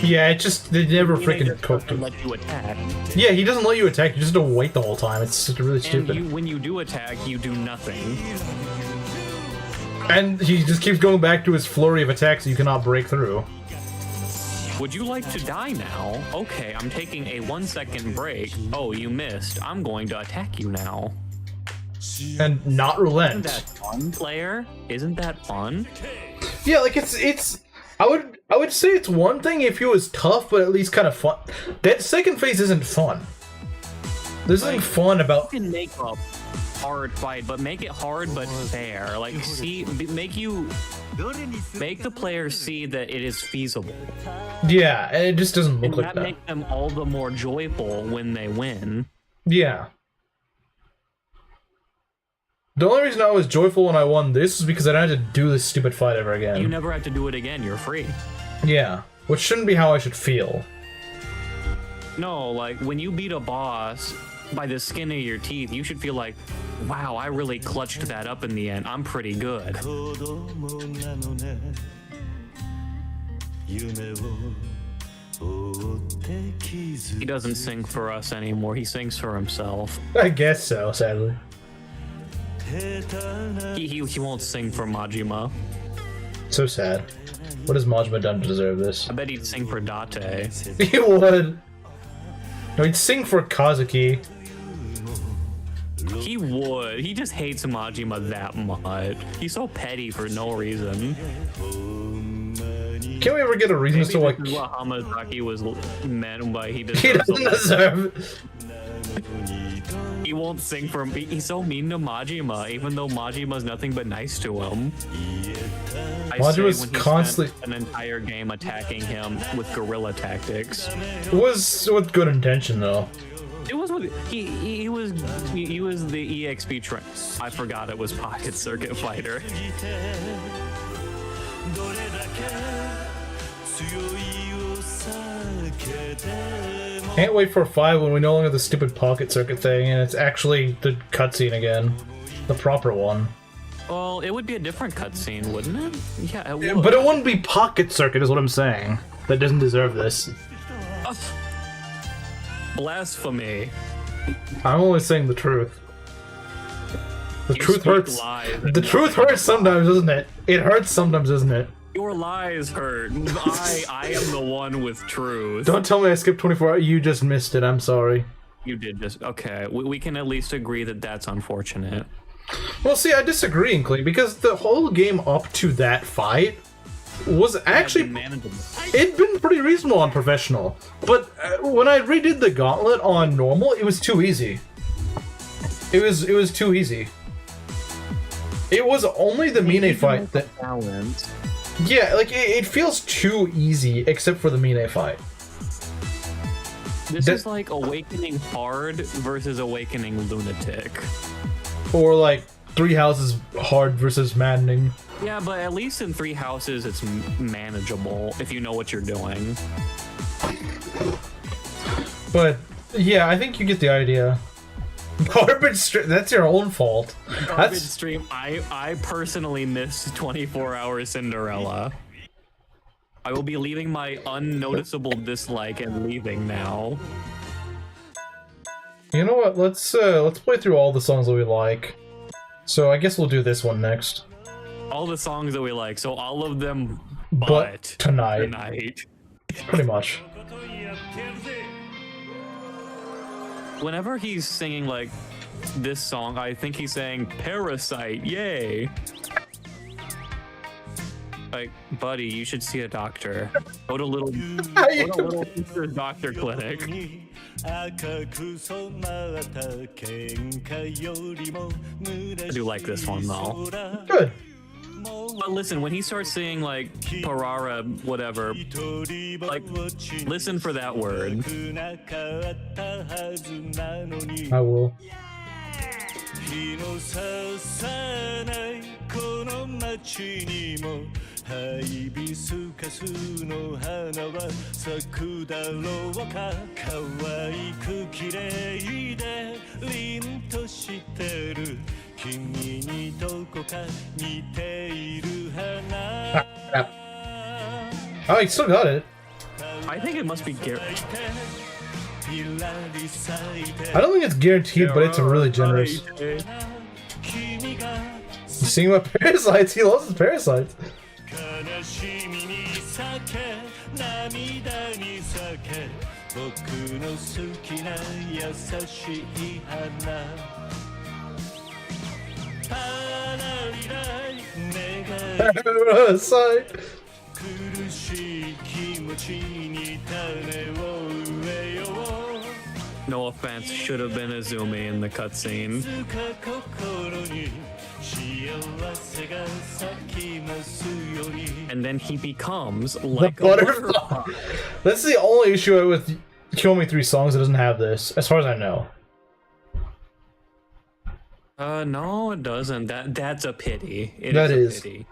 Yeah, it just, they never freaking cooked him. Let you attack. Yeah, he doesn't let you attack, you just have to wait the whole time. It's just really stupid. And when you do attack, you do nothing. And he just keeps going back to his flurry of attacks you cannot break through. Would you like to die now? Okay, I'm taking a 1-second break. Oh, you missed. I'm going to attack you now. And not relent. Isn't that fun, player? Isn't that fun? Yeah, like it's I would say it's one thing if it was tough, but at least kind of fun. That second phase isn't fun. There's nothing fun about. You can make a hard fight, but make it hard but fair. Like, make the players see that it is feasible. Yeah, and it just doesn't look like that. That makes them all the more joyful when they win. Yeah. The only reason I was joyful when I won this is because I didn't have to do this stupid fight ever again. You never have to do it again, you're free. Yeah, which shouldn't be how I should feel. No, like, when you beat a boss by the skin of your teeth, you should feel like, wow, I really clutched that up in the end. I'm pretty good. He doesn't sing for us anymore, he sings for himself. I guess so, sadly. He won't sing for Majima. So sad. What has Majima done to deserve this? I bet he'd sing for Date. He would. No, he'd sing for Kazuki. He would. He just hates Majima that much. He's so petty for no reason. Can't we ever get a reason as to like This is what Hamazaki was meant by he he deserves doesn't deserve? He won't sing for him. He's so mean to Majima, even though Majima's nothing but nice to him. Majima's when he constantly spent an entire game attacking him with guerrilla tactics. It was with good intention though. It was with he was the EXP train. I forgot it was Pocket Circuit Fighter. Can't wait for 5 when we no longer have the stupid Pocket Circuit thing and it's actually the cutscene again. The proper one. Well, it would be a different cutscene, wouldn't it? Yeah, it would. But it wouldn't be Pocket Circuit is what I'm saying. That doesn't deserve this. Blasphemy. I'm only saying the truth. The You truth speak hurts. lies. The truth hurts sometimes, doesn't it? It hurts sometimes, doesn't it? Your lies hurt. I am the one with truth. Don't tell me I skipped 24 hours. You just missed it. I'm sorry. You did just okay. We can at least agree that that's unfortunate. Well, see, I disagree, Inkley, because the whole game up to that fight was actually manageable. it'd been pretty reasonable on professional. But when I redid the gauntlet on normal, it was too easy. It was too easy. It was only the Mine fight that. Yeah, like it feels too easy, except for the Mine fight. This is like Awakening Hard versus Awakening Lunatic. Or like Three Houses Hard versus Maddening. Yeah, but at least in Three Houses, it's manageable if you know what you're doing. But yeah, I think you get the idea. Garbage stream. That's your own fault. Garbage stream. I personally missed 24 Hour Cinderella. I will be leaving my unnoticeable dislike and leaving now. You know what? Let's play through all the songs that we like. So I guess we'll do this one next. All the songs that we like, so all of them, But tonight. tonight. Pretty much. Whenever he's singing like this song, I think he's saying "Parasite," yay! Like, buddy, you should see a doctor. Go to little sister's doctor clinic. I do like this one though. Good. But listen, when he starts saying like Parara, whatever, like listen for that word. I will. Oh, he still got it. I think it must be Garrett. I don't think it's guaranteed, but it's really generous. You sing about parasites, he loves his parasites. Parasite. No offense, should have been Izumi in the cutscene. And then he becomes like a butterfly. That's the only issue with Kiwami 3 songs that doesn't have this, as far as I know. No, it doesn't. That's a pity. That is a pity.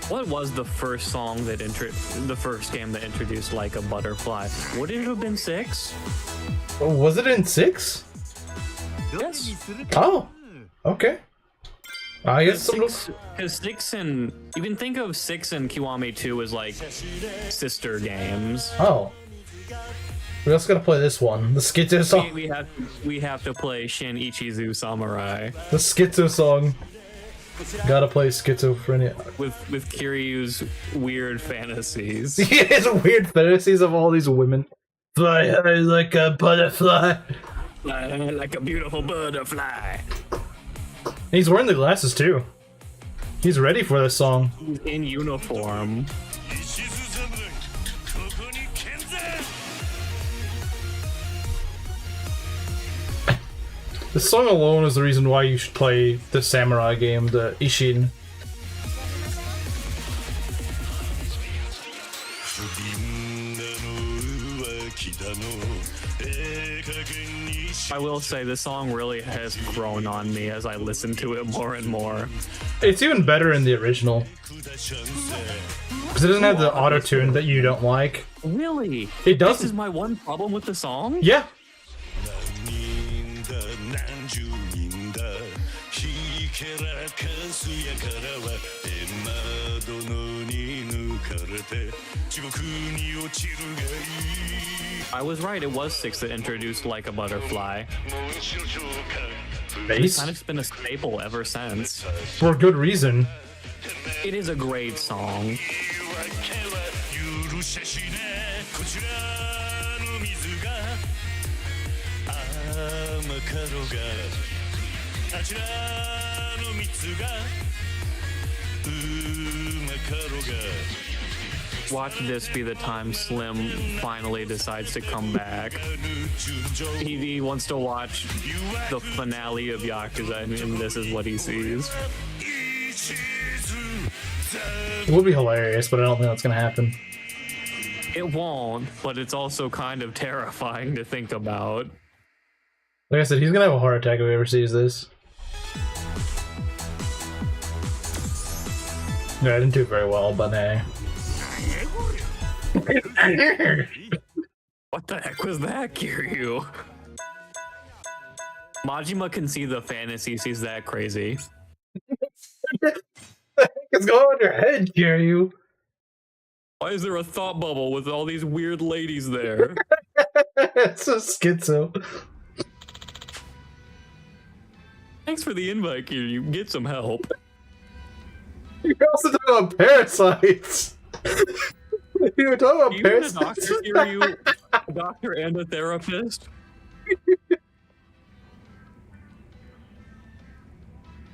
What was the first song that the first game that introduced Like a Butterfly? Would it have been 6? Was it in 6? Yes. Oh, okay. I guess because 6 and you can think of 6 and Kiwami 2 as like sister games. Oh. We also gotta play this one, the Schizo song. We have to play Shin Ichizu Samurai. The Schizo song. Gotta play Schizophrenia. With Kiryu's weird fantasies. His weird fantasies of all these women. Fly high like a butterfly. Fly like a beautiful butterfly. He's wearing the glasses too. He's ready for this song. He's in uniform. This song alone is the reason why you should play the samurai game, the Ishin. I will say this song really has grown on me as I listen to it more and more. It's even better in the original. Because it doesn't have the auto-tune that you don't like. Really? It doesn't. This is my one problem with the song? Yeah. I was right, it was 6 that introduced Like a Butterfly. Bass? It's kind of been a staple ever since. For good reason. It is a great song. Watch this be the time Slim finally decides to come back. He wants to watch the finale of Yakuza, and this is what he sees. It would be hilarious, but I don't think that's gonna happen. It won't, but it's also kind of terrifying to think about. Like I said, he's gonna have a heart attack if he ever sees this. Yeah, I didn't do very well, but hey. What the heck was that, Kiryu? Majima can see the fantasy, he's that crazy. What's going on in your head, Kiryu? Why is there a thought bubble with all these weird ladies there? It's so schizo. Thanks for the invite, Kiryu. Get some help. You're also talking about parasites. You were talking about You parasites. a doctor, Kiryu? A doctor and a therapist?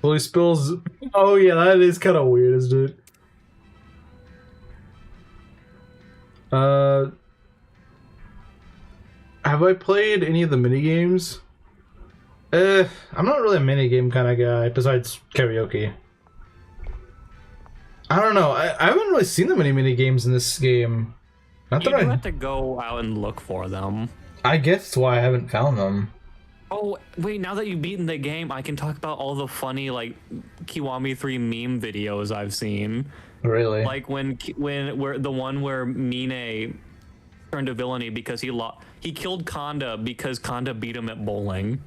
Well, he spills. Oh yeah, that is kind of weird, isn't it? Have I played any of the mini games? I'm not really a mini game kind of guy. Besides karaoke, I don't know. I haven't really seen that many games in this game. Not that You I have to go out and look for them. I guess that's why I haven't found them. Oh, wait, now that you've beaten the game, I can talk about all the funny, like, Kiwami 3 meme videos I've seen. Really? Like when where the one where Mine turned to villainy because he killed Kanda because Kanda beat him at bowling.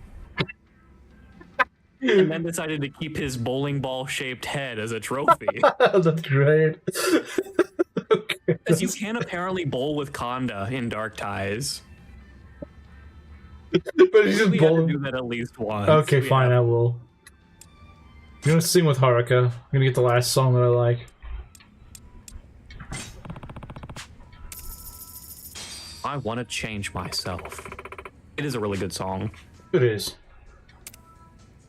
And then decided to keep his bowling ball shaped head as a trophy. That's great. Okay. Because you can apparently bowl with Kanda in Dark Ties. But he's just We have to bowling. do that at least once. Okay, We fine, have- I will. I'm gonna sing with Haruka. I'm gonna get the last song that I like. I want to change myself. It is a really good song. It is.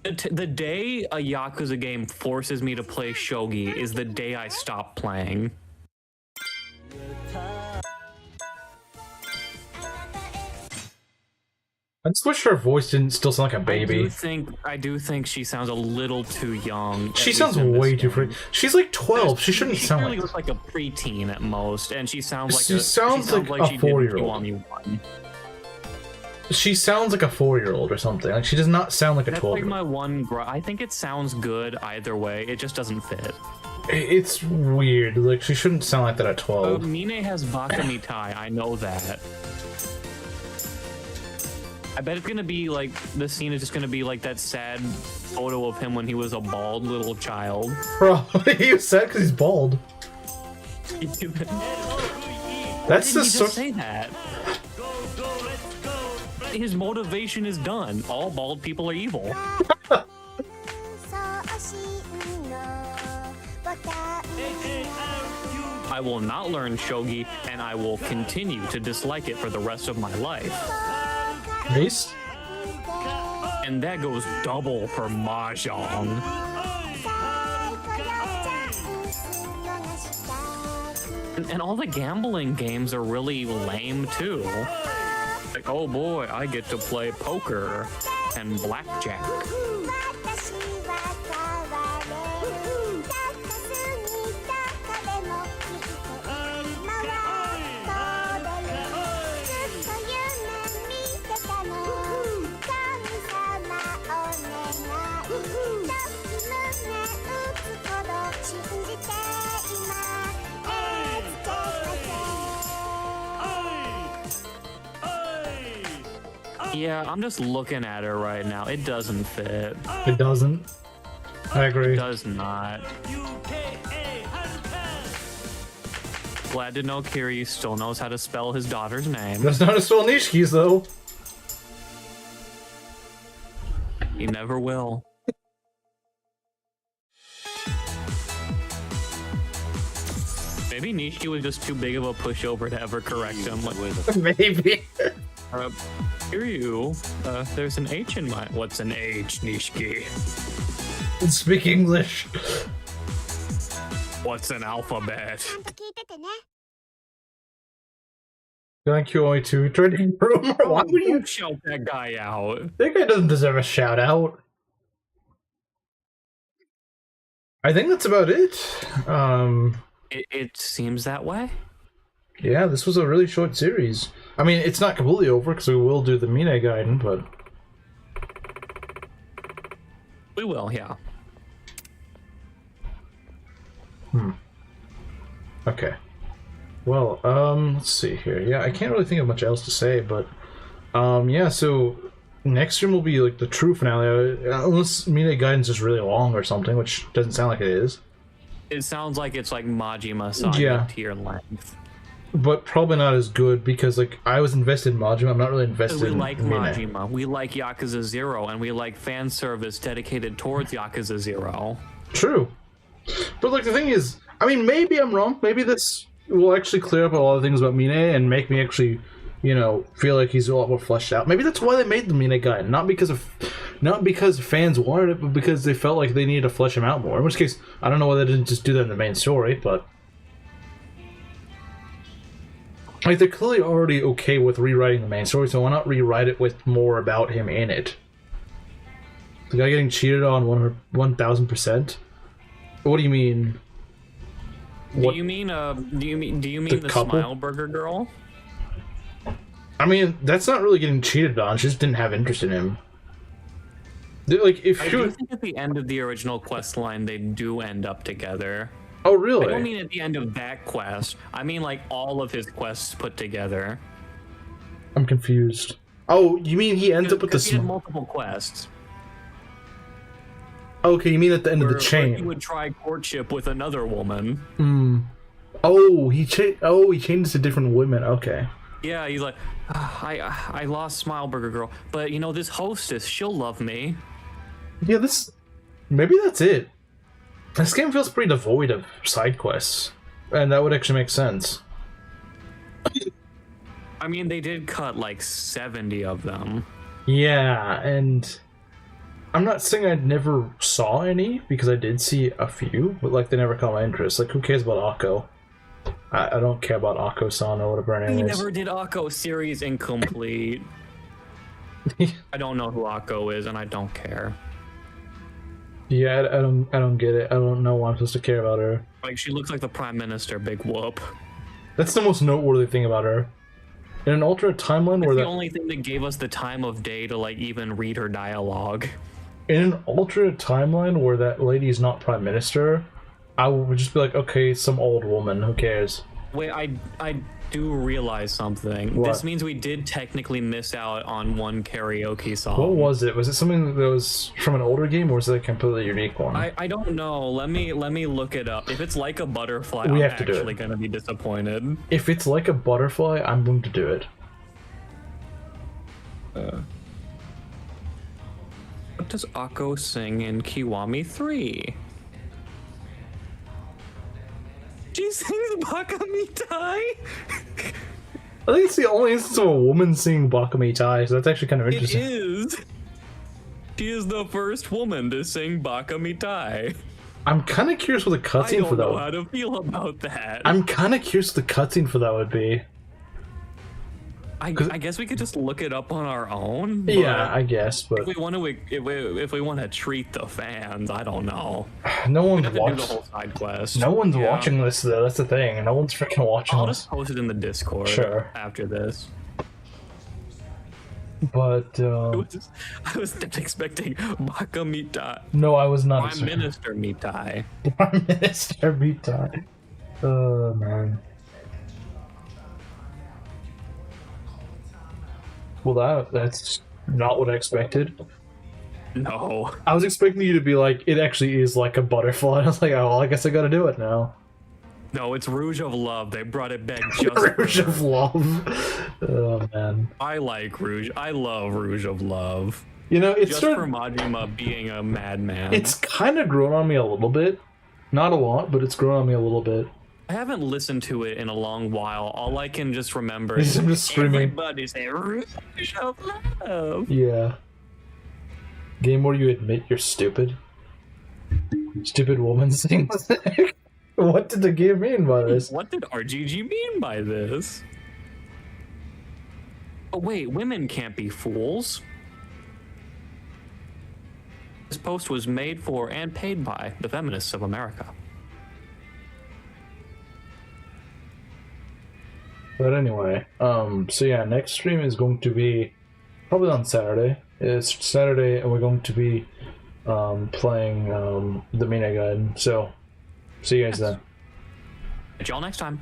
The day a Yakuza game forces me to play shogi is the day I stop playing. I just wish her voice didn't still sound like a baby. I do think she sounds a little too young. She at sounds least in way this too game. free. She's like 12. She shouldn't She sound really like. looks like a preteen at most, and she sounds like She sounds like a she did in 4-year-old. Kiwami 1. She sounds like a 4-year-old or something. Like she does not sound like a That's 12-year-old. like my one. I think it sounds good either way. It just doesn't fit. It's weird. Like she shouldn't sound like that at 12. Mine has Bakamitai. I know that. I bet it's gonna be like the scene is just gonna be like that sad photo of him when he was a bald little child. Probably he was sad because he's bald. That's the Did he just sort. say that? His motivation is done. All bald people are evil. I will not learn shogi, and I will continue to dislike it for the rest of my life. Mace? And that goes double for Mahjong. And all the gambling games are really lame too. Like, oh boy, I get to play poker and blackjack. Yeah, I'm just looking at her right now. It doesn't fit. It doesn't. I agree. It does not. Glad to know Kiri still knows how to spell his daughter's name. That's not a spell Nishki's though. He never will. Maybe Nishiki was just too big of a pushover to ever correct him. Like, Maybe. Kiryu, there's an H in my... What's an H, Nishiki? Speak English. What's an alphabet? Thank you, only two trading rumor. Why would you shout that guy out? That guy doesn't deserve a shout out. I think that's about it. It seems that way. Yeah, this was a really short series. I mean, it's not completely over because we will do the Mine Gaiden, but we will, yeah. Okay. Well, let's see here. Yeah, I can't really think of much else to say, but yeah. So next stream will be like the true finale, unless Mine Gaiden's just really long or something, which doesn't sound like it is. It sounds like it's like Majima Saga tier length. But probably not as good because, like, I was invested in Majima. I'm not really invested in Mine. Majima. We like Yakuza 0, and we like fan service dedicated towards Yakuza 0. True. But, like, the thing is, I mean, maybe I'm wrong. Maybe this will actually clear up a lot of things about Mine and make me actually, you know, feel like he's a lot more fleshed out. Maybe that's why they made the Mine Gaiden. Not because fans wanted it, but because they felt like they needed to flesh him out more. In which case, I don't know why they didn't just do that in the main story, but... Like, they're clearly already okay with rewriting the main story, so why not rewrite it with more about him in it? The guy getting cheated on 1000%? What do you mean? Do you mean the Smile Burger girl? I mean, that's not really getting cheated on. She just didn't have interest in him. Like, if I do think at the end of the original quest line, they do end up together. Oh, really? I don't mean at the end of that quest. I mean, like, all of his quests put together. I'm confused. Oh, you mean he ends up with the... He had multiple quests. Okay, you mean at the end of the chain. He would try courtship with another woman. Oh, he changes to different women. Okay. Yeah, he's like, I lost Smile Burger Girl, but, you know, this hostess, she'll love me. Yeah, maybe that's it. This game feels pretty devoid of side quests, and that would actually make sense. I mean, they did cut like 70 of them. Yeah, and I'm not saying I never saw any, because I did see a few, but like they never caught my interest. Like, who cares about Akko? I don't care about Akko-san or whatever her name is. We never did Akko series incomplete. I don't know who Akko is, and I don't care. Yeah, I don't get it. I don't know why I'm supposed to care about her. Like, she looks like the Prime Minister, big whoop. That's the most noteworthy thing about her. In an alternate timeline where the only thing that gave us the time of day to, like, even read her dialogue. In an alternate timeline where that lady's not Prime Minister, I would just be like, okay, some old woman, who cares? Wait, I do realize something. What? This means we did technically miss out on one karaoke song. What was it? Was it something that was from an older game, or was it a completely unique one? I don't know. Let me look it up. If it's like a butterfly, I'm actually gonna be disappointed. If it's like a butterfly, I'm going to do it. What does Akko sing in Kiwami 3? She sings Bakamitai? I think it's the only instance of a woman singing Bakamitai, so that's actually kind of interesting. It is. She is the first woman to sing Bakamitai. I'm kind of curious what the cutscene for that. I don't know how to feel about that. I'm kind of curious what the cutscene for that would be. I guess we could just look it up on our own. Yeah, I guess, but if we want to treat the fans, I don't know. No one's Do the watching. whole side quest. No one's watching this though. That's the thing. No one's freaking watching I'll this. just post it in the Discord. Sure. After this. But I was expecting Baka Mitai. no, I was not. Prime Minister Mitai. Prime Minister Mitai. Oh man. Well, that's not what I expected. No. I was expecting you to be like, it actually is like a butterfly. I was like, oh, well, I guess I gotta do it now. No, it's Rouge of Love. They brought it back just Rouge of Love. Oh man. I like Rouge. I love Rouge of Love. You know, it's just for Majima being a madman. It's kind of grown on me a little bit. Not a lot, but it's grown on me a little bit. I haven't listened to it in a long while. All I can just remember is I'm just screaming. Everybody say Rouge of Love. Yeah. Game where you admit you're stupid. Stupid woman sings. What did the game mean by this? What did RGG mean by this? Oh wait, women can't be fools. This post was made for and paid by the feminists of America. But anyway, so yeah, next stream is going to be probably on Saturday. It's Saturday, and we're going to be playing the Mina Guide. So, see you guys then. Catch y'all next time.